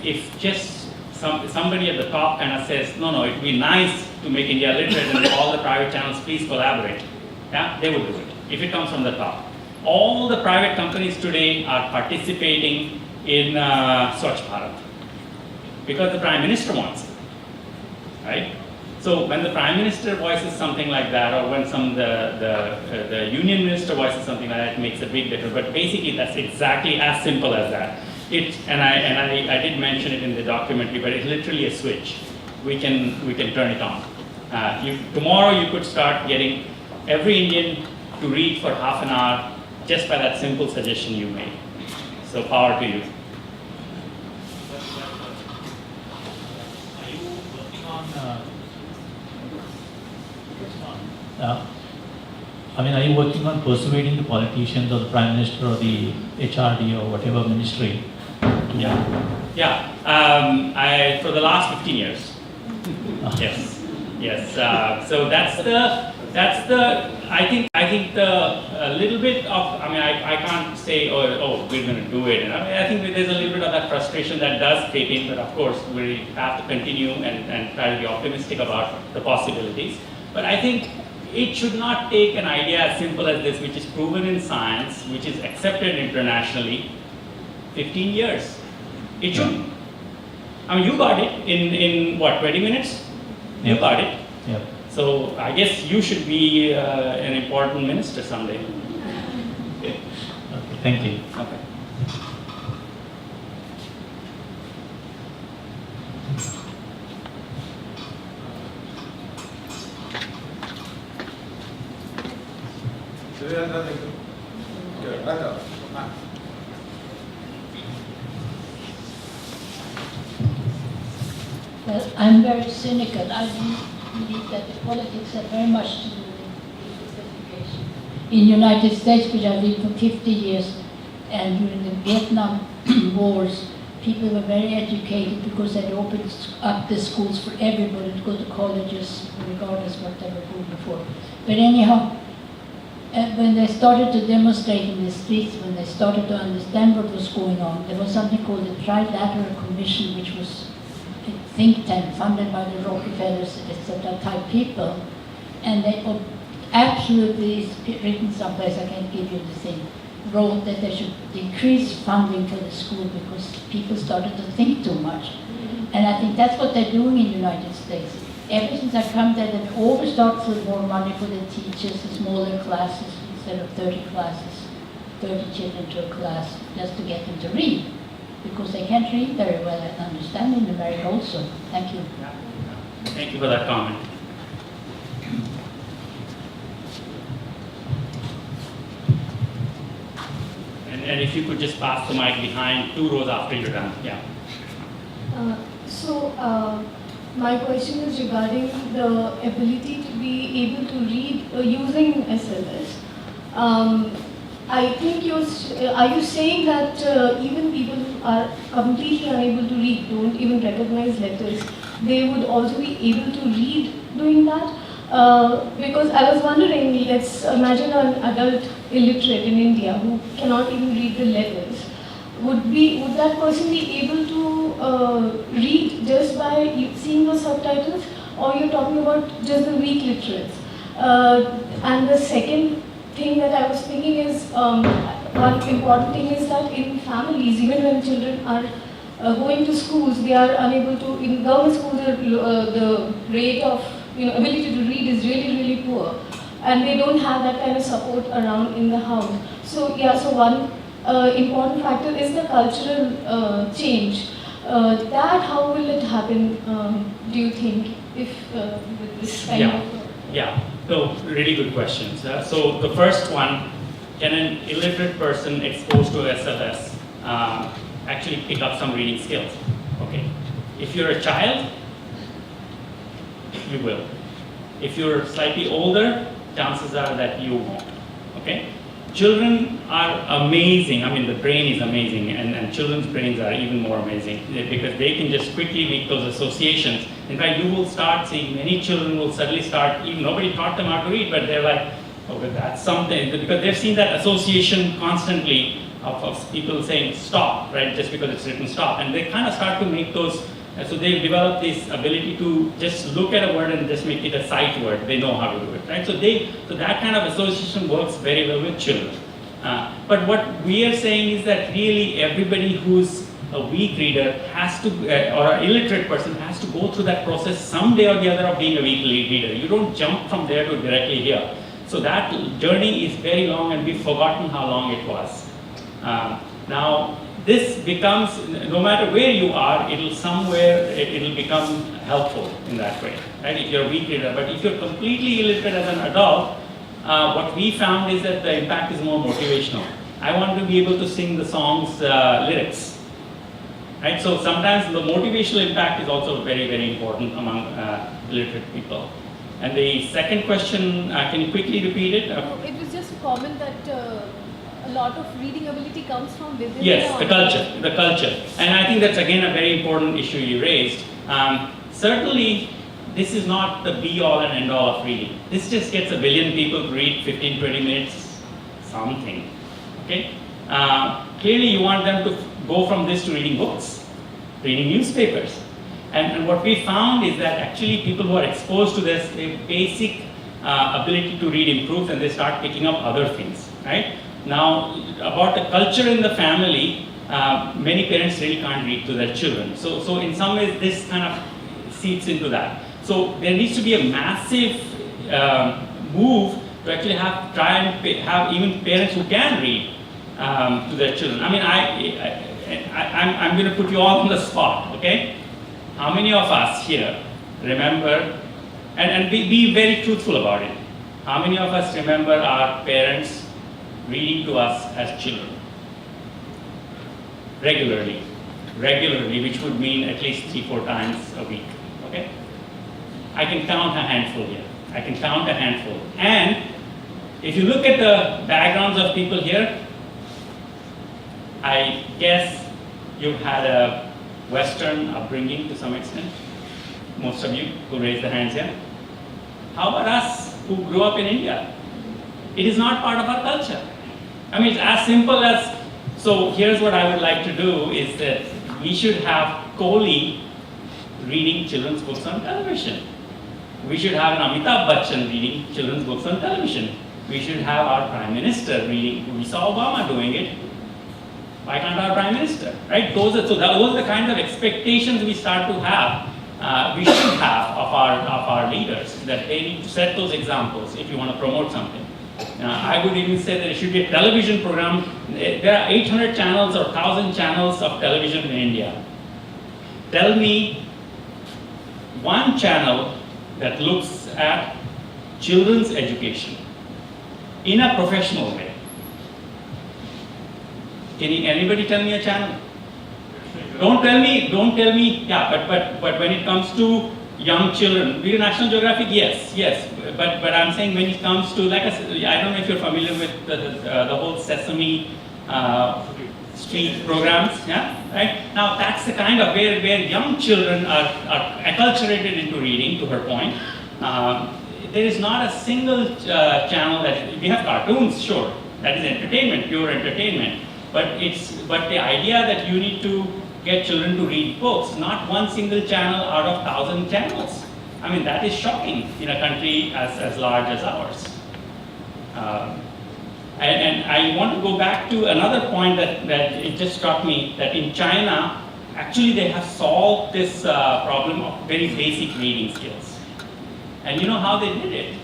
[SPEAKER 3] if just somebody at the top kind of says, no, it would be nice to make India literate, and all the private channels please collaborate, yeah, they would do it, if it comes from the top. All the private companies today are participating in Swachh Bharat because the Prime Minister wants it, right? So when the Prime Minister voices something like that, or when the Union Minister voices something like that, it makes a big difference. But basically, that's exactly as simple as that. I did mention it in the documentary, but it's literally a switch. We can turn it on. Tomorrow you could start getting every Indian to read for half an hour just by that simple suggestion you made. So power to you.
[SPEAKER 20] Are you working on? Are you working on persuading the politicians or the Prime Minister or the HRD or whatever ministry?
[SPEAKER 3] Yeah. For the last 15 years. Yes. So that's the. I think the little bit of. I can't say oh we're going to do it. And I think there's a little bit of that frustration that does creep in. But of course we have to continue and try to be optimistic about the possibilities. But I think it should not take an idea as simple as this, which is proven in science, which is accepted internationally, 15 years. It shouldn't. You got it in what, 20 minutes? You got it.
[SPEAKER 20] Yep.
[SPEAKER 3] So I guess you should be an important minister someday.
[SPEAKER 20] Okay, thank you.
[SPEAKER 3] Okay.
[SPEAKER 21] Well, I'm very cynical. I believe that the politics have very much to do with education. In the United States, which I lived for 50 years, and during the Vietnam Wars, people were very educated because they opened up the schools for everybody to go to colleges, regardless of what they were doing before. But anyhow, when they started to demonstrate in the streets, when they started to understand what was going on, there was something called the Trilateral Commission, which was a think tank funded by the Rockefellers, etc. type people, and they absolutely, it's written someplace, I can't give you the thing, wrote that they should decrease funding for the school because people started to think too much. And I think that's what they're doing in the United States. Ever since I come there, they've always started with more money for the teachers, the smaller classes, instead of 30 classes, 30 children to a class, just to get them to read. Because they can't read very well and understand in America also. Thank you.
[SPEAKER 3] Thank you for that comment. And if you could just pass the mic behind 2 rows after you're done. Yeah.
[SPEAKER 22] My question is regarding the ability to be able to read using SLS. I think are you saying that even people who are completely unable to read, don't even recognize letters, they would also be able to read doing that? Because I was wondering, let's imagine an adult illiterate in India who cannot even read the letters. Would that person be able to read just by seeing the subtitles, or you're talking about just the weak literates? And the second thing that I was thinking is, one important thing is that in families, even when children are going to schools, they are unable to, in government schools, the rate of ability to read is really, really poor. And they don't have that kind of support around in the house. So one important factor is the cultural change. How will it happen, do you think, if with this kind of...
[SPEAKER 3] Yeah, so really good questions. So the first one, can an illiterate person exposed to SLS actually pick up some reading skills? Okay. If you're a child, you will. If you're slightly older, chances are that you won't. Okay? children are amazing. I mean, the brain is amazing, and children's brains are even more amazing because they can just quickly make those associations. In fact, you will start seeing many children will suddenly start, even nobody taught them how to read, but they're like, oh, but that's something, because they've seen that association constantly of people saying stop, right, just because it's written stop. And they kind of start to make those, so they've developed this ability to just look at a word and just make it a sight word. They know how to do it, right? So that kind of association works very well with children. But what we are saying is that really everybody who's a weak reader has to, or an illiterate person has to go through that process someday or the other of being a weak reader. You don't jump from there to directly here. So that journey is very long, and we've forgotten how long it was. Now, this becomes, no matter where you are, it'll become helpful in that way, right? If you're a weak reader. But if you're completely illiterate as an adult, what we found is that the impact is more motivational. I want to be able to sing the song's lyrics, right? So sometimes the motivational impact is also very, very important among illiterate people. And the second question, can you quickly repeat it?
[SPEAKER 22] It was just a comment that a lot of reading ability comes from within.
[SPEAKER 3] Yes, the culture. And I think that's again a very important issue you raised. Certainly, this is not the be-all and end-all of reading. This just gets a billion people to read 15, 20 minutes, something, okay? Clearly, you want them to go from this to reading books, reading newspapers. And what we found is that actually people who are exposed to this, their basic ability to read improves, and they start picking up other things, right? Now, about the culture in the family, many parents really can't read to their children. So in some ways, this kind of seeps into that. So there needs to be a massive move to actually try and have even parents who can read to their children. I mean, I'm going to put you all on the spot, okay? How many of us here remember, and be very truthful about it, how many of us remember our parents reading to us as children? Regularly, which would mean at least 3-4 times a week, okay? I can count a handful here. And if you look at the backgrounds of people here, I guess you've had a Western upbringing to some extent. Most of you who raise their hands here. How about us who grew up in India? It is not part of our culture. I mean, it's as simple as, so here's what I would like to do is that we should have Kohli reading children's books on television. We should have an Amitabh Bachchan reading children's books on television. We should have our Prime Minister reading. We saw Obama doing it. Why can't our Prime Minister, right? Those are the kind of expectations we start to have, we should have of our leaders, that they need to set those examples if you want to promote something. I would even say that it should be a television program. There are 800 channels or 1,000 channels of television in India. Tell me one channel that looks at children's education in a professional way. Can anybody tell me a channel? Don't tell me, yeah, but when it comes to young children, National Geographic, yes, but I'm saying when it comes to, like I don't know if you're familiar with the whole Sesame Street programs, yeah, right? Now that's the kind of where young children are acculturated into reading, to her point. There is not a single channel that, we have cartoons, sure, that is entertainment, pure entertainment. But the idea that you need to get children to read books, not one single channel out of 1,000 channels. I mean, that is shocking in a country as large as ours. And I want to go back to another point that it just struck me, that in China, actually they have solved this problem of very basic reading skills. And you know how they did it?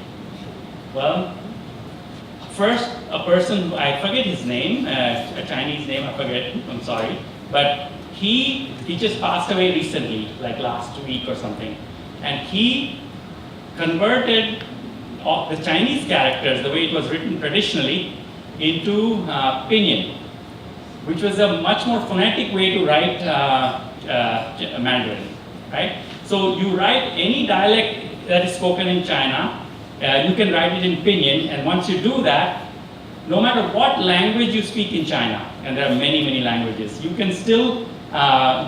[SPEAKER 3] Well, first, a person, I forget his name, a Chinese name, I forget, I'm sorry, but he just passed away recently, like last week or something, and he converted the Chinese characters, the way it was written traditionally, into Pinyin, which was a much more phonetic way to write Mandarin, right? So you write any dialect that is spoken in China, you can write it in Pinyin, and once you do that, no matter what language you speak in China, and there are many, many languages, you can still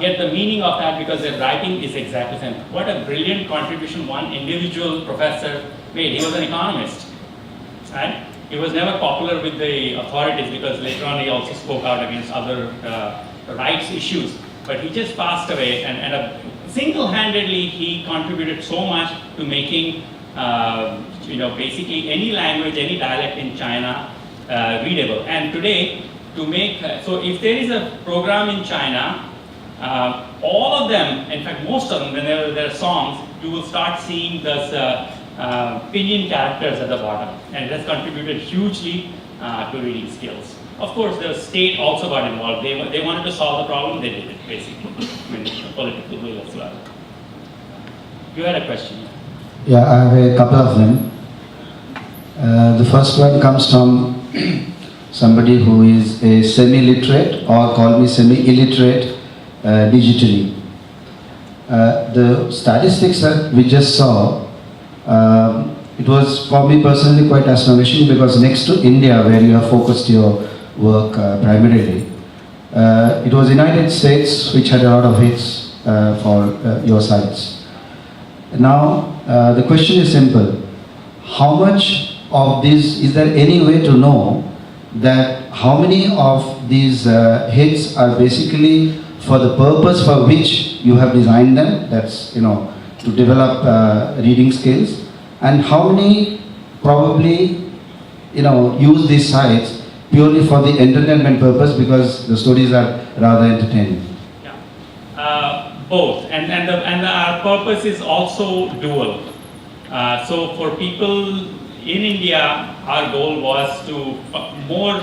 [SPEAKER 3] get the meaning of that because their writing is exactly the same. What a brilliant contribution one individual professor made. He was an economist, right? He was never popular with the authorities because later on he also spoke out against other rights issues. But he just passed away, and single-handedly he contributed so much to making, basically any language, any dialect in China readable. And today, to make, so if there is a program in China, all of them, in fact most of them, whenever there are songs, you will start seeing those pinyin characters at the bottom, and it has contributed hugely to reading skills. Of course, the state also got involved. They wanted to solve the problem, they did it, basically. I mean, the political will as well. You had a question?
[SPEAKER 2] Yeah, I have a couple of them. The first one comes from somebody who is a semi-literate, or call me semi-illiterate digitally. The statistics that we just saw, it was for me personally quite astonishing, because next to India, where you have focused your work primarily, it was United States which had a lot of hits for your sites. Now, the question is simple. How much of this, is there any way to know that how many of these hits are basically for the purpose for which you have designed them, that's, to develop reading skills, and how many probably, use these sites purely for the entertainment purpose because the stories are rather entertaining?
[SPEAKER 3] Both, and our purpose is also dual. So for people in India, our goal was to more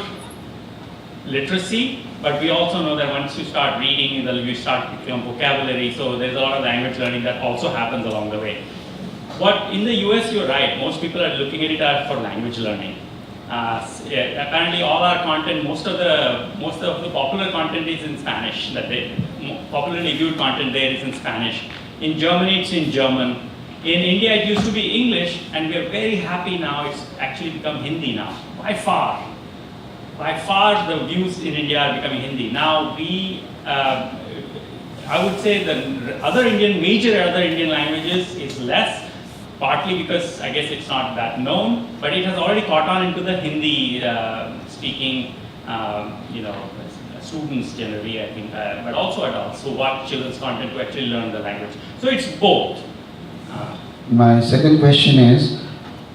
[SPEAKER 3] literacy, but we also know that once you start reading, you start to become vocabulary, so there's a lot of language learning that also happens along the way. But in the US, you're right, most people are looking at it for language learning. Apparently all our content, most of the popular content is in Spanish, popularly viewed content there is in Spanish. In Germany, it's in German. In India, it used to be English, and we are very happy now it's actually become Hindi now, by far. By far, the views in India are becoming Hindi. Now, I would say the major other Indian languages is less, partly because I guess it's not that known, but it has already caught on into the Hindi speaking, students generally, I think, but also adults who watch children's content to actually learn the language. So it's both.
[SPEAKER 2] My second question is,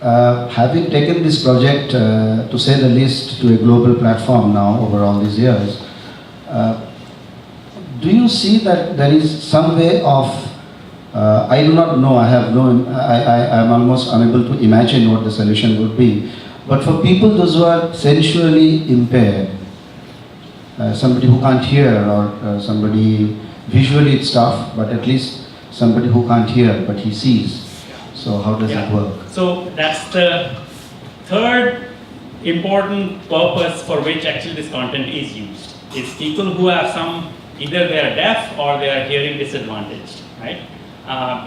[SPEAKER 2] having taken this project, to say the least, to a global platform now over all these years, do you see that there is some way of, I do not know, I am almost unable to imagine what the solution would be, but for people those who are sensually impaired, somebody who can't hear, or somebody, visually it's tough, but at least somebody who can't hear, but he sees. So how does that work?
[SPEAKER 3] So that's the third important purpose for which actually this content is used. It's people who have either they are deaf or they are hearing disadvantaged, right?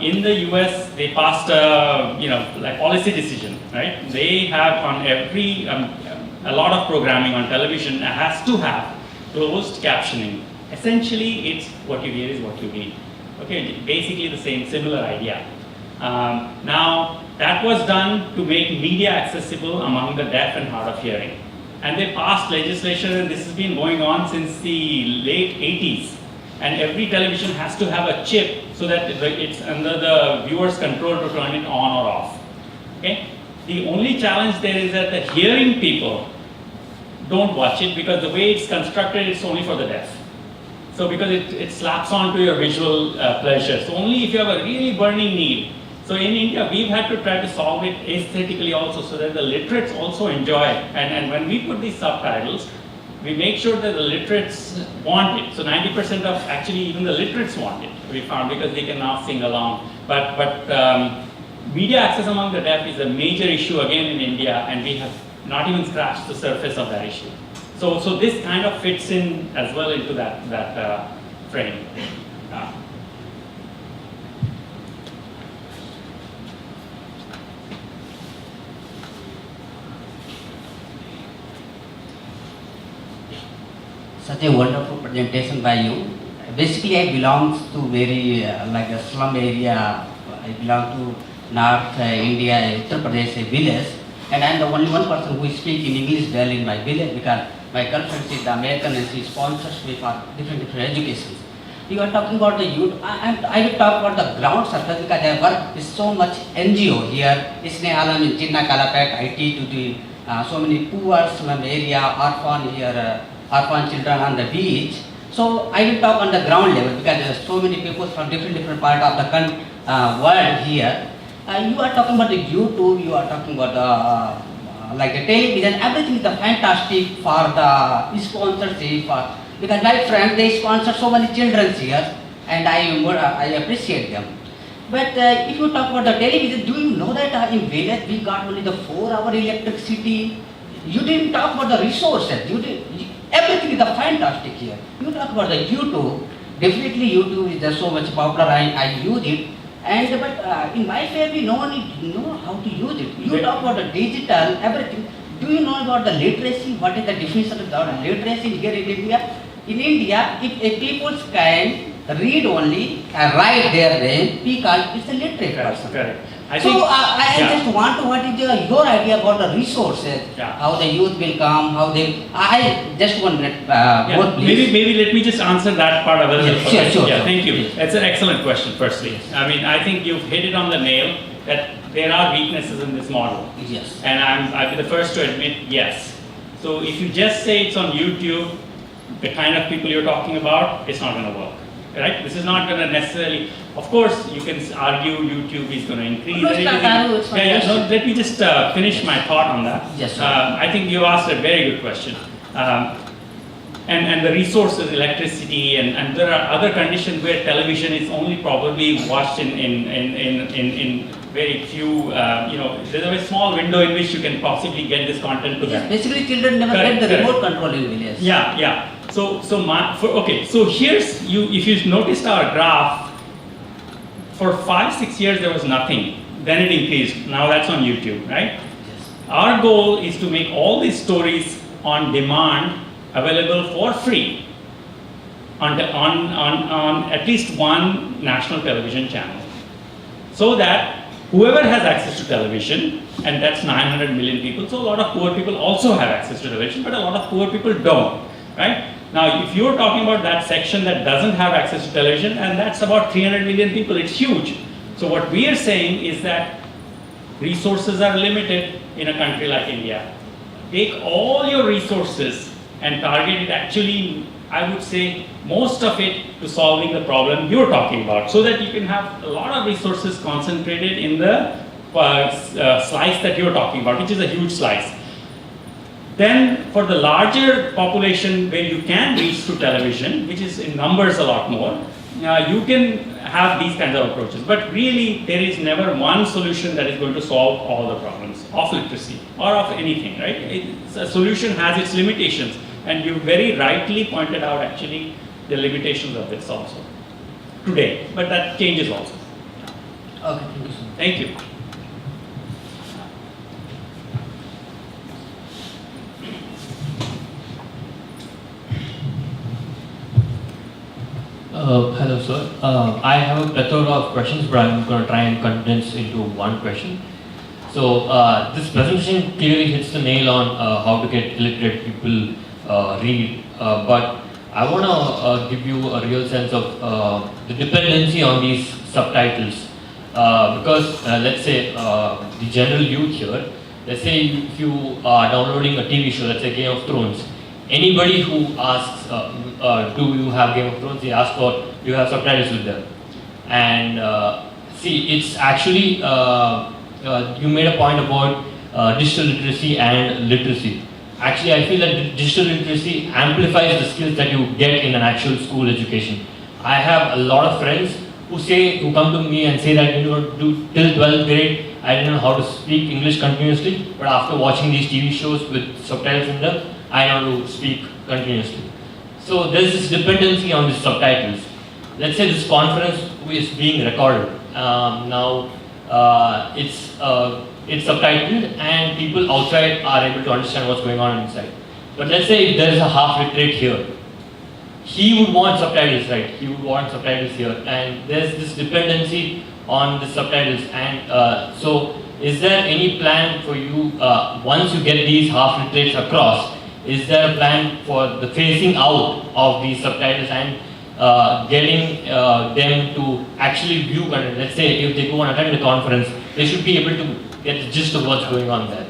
[SPEAKER 3] In the US, they passed a policy decision, right? They have on every, a lot of programming on television has to have closed captioning. Essentially, it's what you hear is what you read. Okay, basically the similar idea. Now, that was done to make media accessible among the deaf and hard of hearing. And they passed legislation, and this has been going on since the late 80s. And every television has to have a chip so that it's under the viewer's control to turn it on or off. Okay? The only challenge there is that the hearing people don't watch it because the way it's constructed, it's only for the deaf. So because it slaps onto your visual pleasure. So only if you have a really burning need. So in India, we've had to try to solve it aesthetically also so that the literates also enjoy it. And when we put these subtitles, we make sure that the literates want it. So 90% of actually even the literates want it, we found, because they can now sing along. But media access among the deaf is a major issue again in India, and we have not even scratched the surface of that issue. So this kind of fits in as well into that frame.
[SPEAKER 4] such a wonderful presentation by you. Basically, I belong to very like a slum area. I belong to North India, Uttar Pradesh, a village, and I am the only one person who speaks in English well in my village because my girlfriend is the American and she sponsors me for different educations. You are talking about the youth. I will talk about the ground surface because I work with so much NGO here. Isne alam in Chinna Kalapet, IT to the so many poor slum area, orphan here, orphan children on the beach. So I will talk on the ground level because there are so many people from different part of the world here. You are talking about the YouTube, you are talking about the like the television, everything is fantastic for the sponsorship. Because my friends, they sponsor so many children here, and I appreciate them. But if you talk about the television, do you know that in village we got only the 4-hour electricity? You didn't talk about the resources. Everything is fantastic here. You talk about the YouTube. Definitely YouTube is just so much popular. I use it. But in my family, no one know how to use it. You talk about the digital, everything. Do you know about the literacy? What is the definition of the literacy here in India? In India, if a people can read only and write their name, because it's a literate person.
[SPEAKER 3] Correct.
[SPEAKER 4] I just want to, what is your idea about the resources? How the youth will come, how they, I just want more please.
[SPEAKER 3] Maybe let me just answer that part of it.
[SPEAKER 4] Sure.
[SPEAKER 3] Thank you. That's an excellent question, firstly. I mean, I think you've hit it on the nail that there are weaknesses in this model.
[SPEAKER 4] Yes.
[SPEAKER 3] And I'll be the first to admit, yes. So if you just say it's on YouTube, the kind of people you're talking about, it's not going to work. Right? This is not going to necessarily, of course, you can argue YouTube is going to increase. Let me just finish my thought on that.
[SPEAKER 4] Yes, sir.
[SPEAKER 3] I think you asked a very good question. And the resources, electricity, and there are other conditions where television is only probably watched in very few, there's a very small window in which you can possibly get this content to them.
[SPEAKER 4] Basically, children never get the remote control in villages.
[SPEAKER 3] Yeah. So here's if you noticed our graph, for 5-6 years there was nothing. Then it increased. Now that's on YouTube, right?
[SPEAKER 4] Yes.
[SPEAKER 3] Our goal is to make all these stories on demand available for free on at least one national television channel, so that whoever has access to television, and that's 900 million people, so a lot of poor people also have access to television, but a lot of poor people don't, right? Now, if you're talking about that section that doesn't have access to television, and that's about 300 million people, it's huge. So what we are saying is that resources are limited in a country like India. Take all your resources and target it, actually, I would say, most of it to solving the problem you're talking about, so that you can have a lot of resources concentrated in the slice that you're talking about, which is a huge slice. Then for the larger population where you can reach through television, which is in numbers a lot more, you can have these kinds of approaches. But really, there is never one solution that is going to solve all the problems of literacy or of anything, right? A solution has its limitations, and you very rightly pointed out actually the limitations of this also today, but that changes also.
[SPEAKER 4] Okay, thank you, sir.
[SPEAKER 3] Thank you.
[SPEAKER 5] Hello, sir. I have a plethora of questions, but I'm going to try and condense into one question. So, this presentation clearly hits the nail on how to get illiterate people read, but I want to give you a real sense of the dependency on these subtitles. Because, let's say, the general youth here, let's say if you are downloading a TV show, let's say Game of Thrones, anybody who asks, do you have Game of Thrones, they ask for, do you have subtitles with them? And see, it's actually, you made a point about digital literacy and literacy. Actually, I feel that digital literacy amplifies the skills that you get in an actual school education. I have a lot of friends who come to me and say that, till 12th grade, I didn't know how to speak English continuously, but after watching these TV shows with subtitles in them, I know to speak continuously. So there's this dependency on these subtitles. Let's say this conference is being recorded. Now it's subtitled and people outside are able to understand what's going on inside. But let's say there's a half literate here. he would want subtitles, right? He would want subtitles here, and there's this dependency on the subtitles. And so, is there any plan for you, once you get these half literates across, is there a plan for the phasing out of these subtitles and getting them to actually view, and let's say if they go and attend the conference, they should be able to get the gist of what's going on there?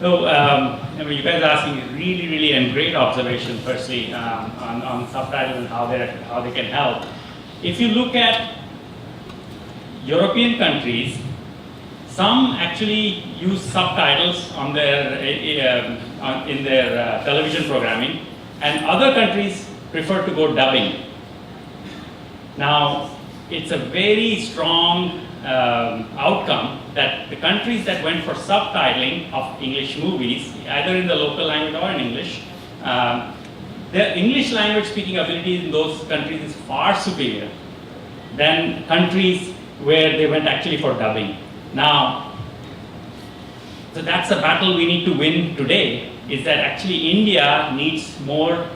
[SPEAKER 3] So, I mean, you guys are asking really, really and great observation, firstly, on subtitles and how they can help. If you look at European countries, some actually use subtitles on their, in their television programming, and other countries prefer to go dubbing. Now, it's a very strong outcome that the countries that went for subtitling of English movies, either in the local language or in English, the English language speaking ability in those countries is far superior than countries where they went actually for dubbing. Now, so that's a battle we need to win today, is that actually India needs more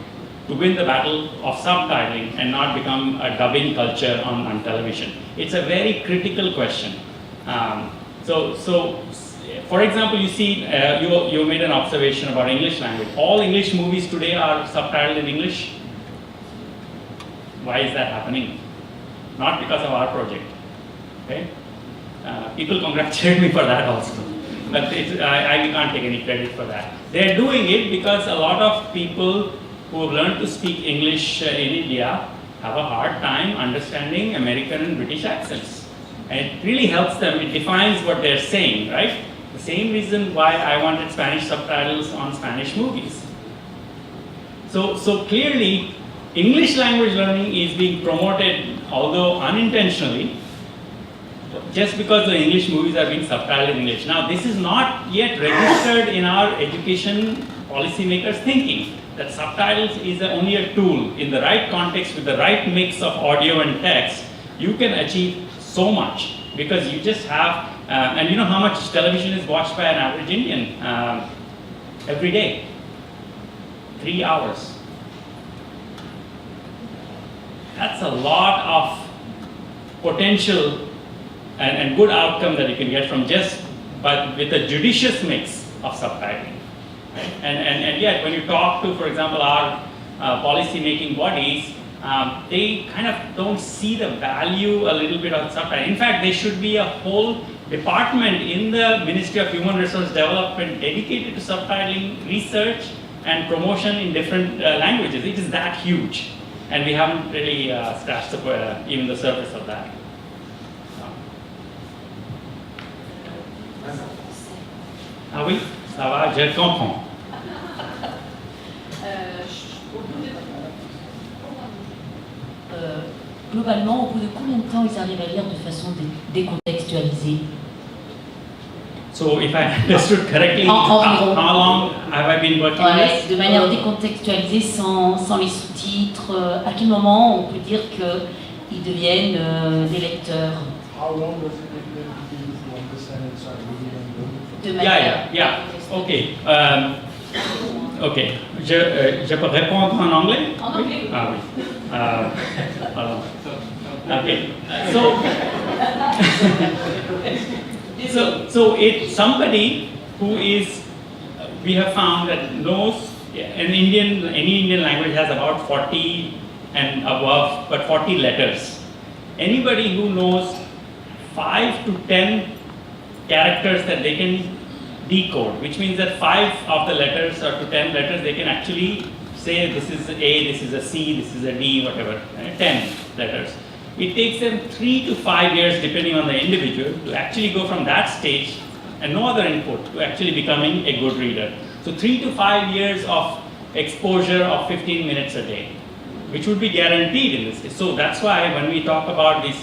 [SPEAKER 3] to win the battle of subtitling and not become a dubbing culture on television. It's a very critical question. So for example, you see, you made an observation about English language. All English movies today are subtitled in English. Why is that happening? Not because of our project. Okay? People congratulate me for that also. But I can't take any credit for that. They're doing it because a lot of people who have learned to speak English in India have a hard time understanding American and British accents. And it really helps them, it defines what they're saying, right? The same reason why I wanted Spanish subtitles on Spanish movies. So clearly, English language learning is being promoted, although unintentionally, just because the English movies are being subtitled in English. Now, this is not yet registered in our education policymakers' thinking, that subtitles is only a tool. In the right context, with the right mix of audio and text, you can achieve so much, because you just have, and you know how much television is watched by an average Indian every day? 3 hours. That's a lot of potential and good outcome that you can get from just, but with a judicious mix of subtitling. Right? And yet, when you talk to, for example, our policy-making bodies, they kind of don't see the value a little bit of subtitling. In fact, there should be a whole department in the Ministry of Human Resource Development dedicated to subtitling research and promotion in different languages. It is that huge, and we haven't really scratched even the surface of that. Ah oui, ça va, je comprends.
[SPEAKER 12] Globalement, au bout de combien de temps ils arrivent à lire de façon décontextualisée?
[SPEAKER 3] So, if I understood correctly, how long have I been working on this?
[SPEAKER 12] De manière décontextualisée, sans les sous-titres, à quel moment on peut dire qu'ils deviennent des lecteurs?
[SPEAKER 6] How long does it take them to be able to understand and start reading and learning?
[SPEAKER 3] Yeah. Okay. Okay. Je peux répondre en anglais?
[SPEAKER 12] En anglais.
[SPEAKER 3] Ah oui. Pardon. Okay. So it's somebody who is, we have found that knows any Indian language has about 40 and above, but 40 letters. Anybody who knows 5 to 10 characters that they can decode, which means that 5 of the letters or to 10 letters they can actually say this is A, this is a C, this is a D, whatever, 10 letters. It takes them 3 to 5 years, depending on the individual, to actually go from that stage and no other input to actually becoming a good reader. So 3 to 5 years of exposure of 15 minutes a day, which would be guaranteed in this case. So that's why when we talk about these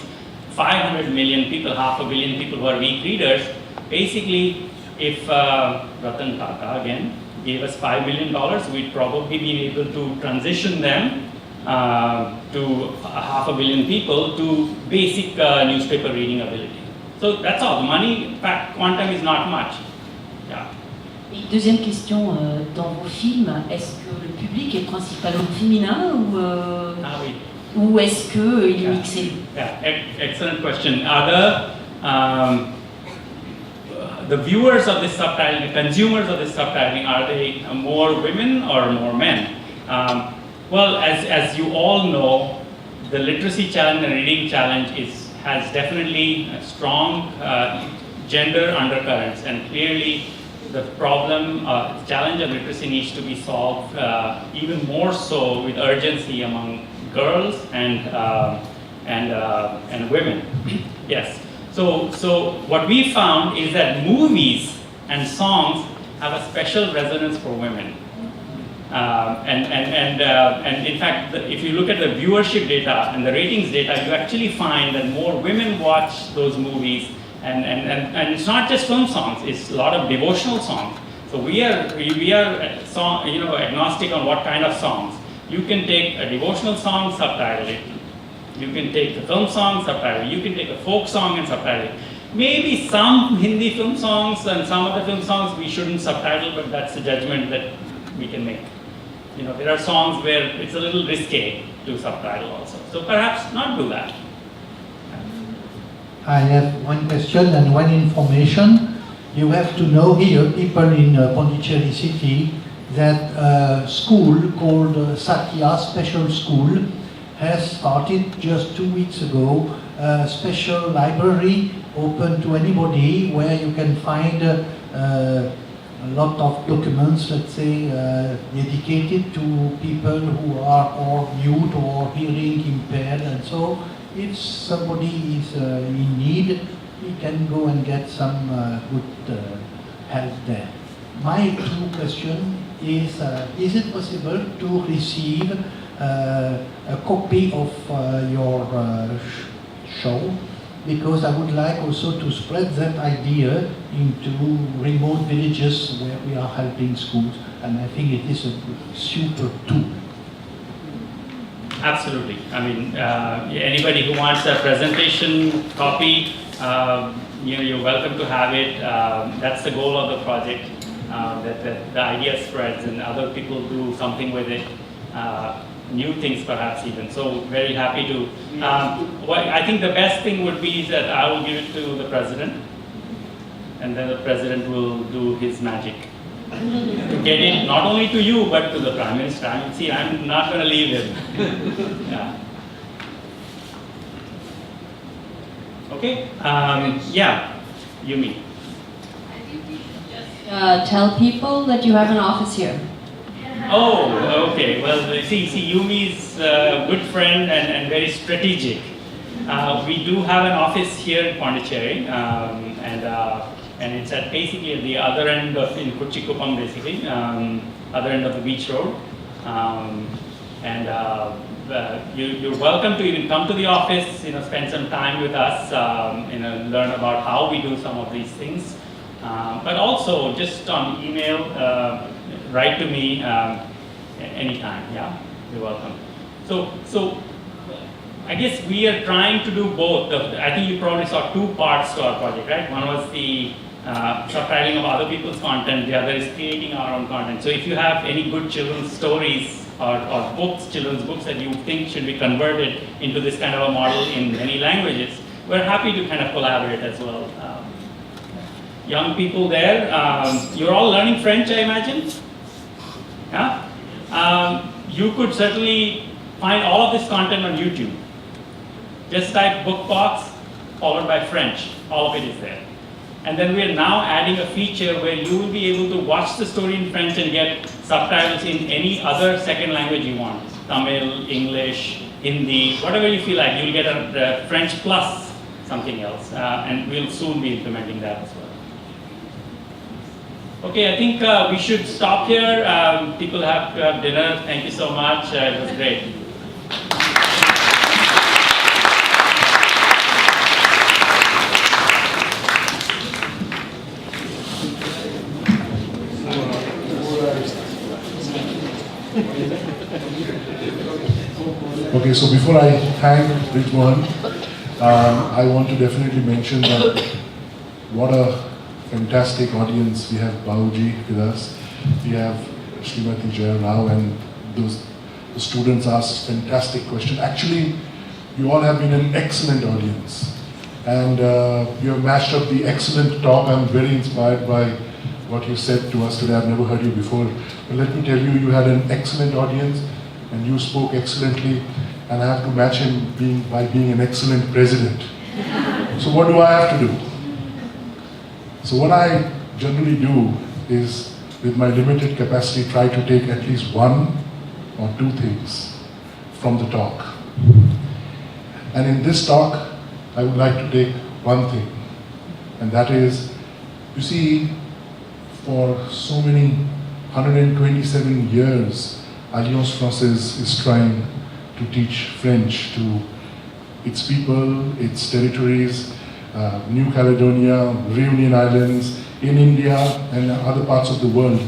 [SPEAKER 3] 500 million people, 500 million people who are weak readers, basically if Ratan Tata again gave us $5 billion, we'd probably be able to transition them to 500 million people to basic newspaper reading ability. So that's all. Money, in fact, quantum is not much. Yeah.
[SPEAKER 12] Et deuxième question, dans vos films, est-ce que le
[SPEAKER 7] public est principalement féminin
[SPEAKER 3] Oui.
[SPEAKER 7] ou est-ce qu'il est mixé?
[SPEAKER 3] Excellent question. Are the viewers of this subtitling, the consumers of this subtitling, are they more women or more men? Well, as you all know, the literacy challenge and reading challenge has definitely strong gender undercurrents, and clearly the problem, challenge of literacy needs to be solved even more so with urgency among girls and women. Yes. So what we found is that movies and songs have a special resonance for women. And in fact, if you look at the viewership data and the ratings data, you actually find that more women watch those movies, and it's not just film songs; it's a lot of devotional songs. So we are agnostic on what kind of songs. You can take a devotional song, subtitle it. You can take the film song, subtitle it. You can take a folk song and subtitle it. Maybe some Hindi film songs and some other film songs we shouldn't subtitle, but that's a judgment that we can make. There are songs where it's a little risque to subtitle also. So perhaps not do that.
[SPEAKER 8] I have one question and one information. You have to know here, people in Pondichéry city, that a school called Satya Special School has started just 2 weeks ago a special library open to anybody where you can find a lot of documents, let's say, dedicated to people who are or mute or hearing impaired, and so if somebody is in need, he can go and get some good help there. My two question is it possible to receive a copy of your show? Because I would like also to spread that idea into remote villages where we are helping schools, and I think it is a super tool.
[SPEAKER 3] Absolutely. I mean, anybody who wants a presentation copy, you're welcome to have it. That's the goal of the project, that the idea spreads and other people do something with it. New things perhaps even. So very happy to. I think the best thing would be that I will give it to the president, and then the president will do his magic to get it not only to you but to the Prime Minister. I mean, see, I'm not going to leave him. Yeah. Okay. Yeah, Yumi.
[SPEAKER 23] Tell people that you have an office here.
[SPEAKER 3] Oh, okay. Well, see, Yumi's a good friend and very strategic. We do have an office here in Pondichéry, and it's at basically at the other end of in Kuchikupam, basically, other end of the beach road. You're welcome to even come to the office, spend some time with us, learn about how we do some of these things. But also just on email, write to me anytime. Yeah, you're welcome. So I guess we are trying to do both. I think you probably saw two parts to our project, right? One was the subtitling of other people's content. The other is creating our own content. So if you have any good children's stories or books, children's books that you think should be converted into this kind of a model in many languages, we're happy to kind of collaborate as well. Young people there, you're all learning French, I imagine? Yeah? You could certainly find all of this content on YouTube. Just type book box followed by French. All of it is there. And then we are now adding a feature where you will be able to watch the story in French and get subtitles in any other second language you want. Tamil, English, Hindi, whatever you feel like. You'll get a French plus something else. And we'll soon be implementing that as well. Okay, I think we should stop here. People have to have dinner. Thank you so much. It was great.
[SPEAKER 24] Okay, so before I thank Brij Mohan, I want to definitely mention that what a fantastic audience. We have Bahuji with us, we have Srimati Jaya now, and the students asked fantastic questions. Actually, you all have been an excellent audience. And you have matched up the excellent talk. I'm very inspired by what you said to us today. I've never heard you before. But let me tell you, you had an excellent audience and you spoke excellently. And I have to match him by being an excellent president. So what do I have to do? So what I generally do is, with my limited capacity, try to take at least one or two things from the talk. And in this talk, I would like to take one thing, and that is, you see, for so many 127 years, Alliance Française is trying to teach French to its people, its territories, New Caledonia, Reunion Islands, in India and other parts of the world.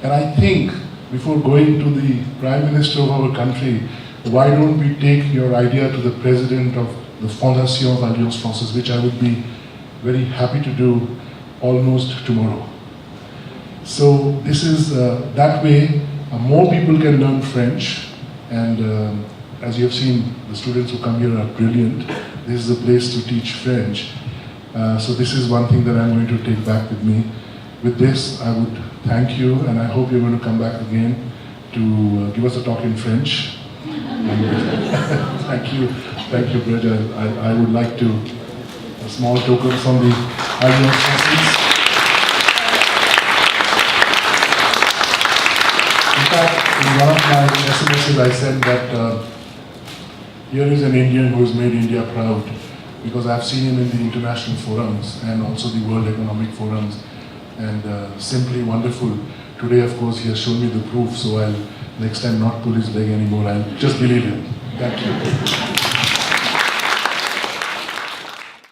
[SPEAKER 24] And I think, before going to the Prime Minister of our country, why don't we take your idea to the President of the Fondation of Alliance Française, which I would be very happy to do almost tomorrow. So this is, that way, more people can learn French, and as you have seen, the students who come here are brilliant. This is a place to teach French. So this is one thing that I'm going to take back with me. With this, I would thank you, and I hope you're going to come back again to give us a talk in French. Thank you, Brij. I would like to, a small token from the Alliance Française. In fact, in one of my SMSs I said that here is an Indian who has made India proud, because I've seen him in the international forums and also the World Economic Forums, and simply wonderful. Today, of course, he has shown me the proof, so I'll next time not pull his leg anymore. I'll just believe him. Thank you.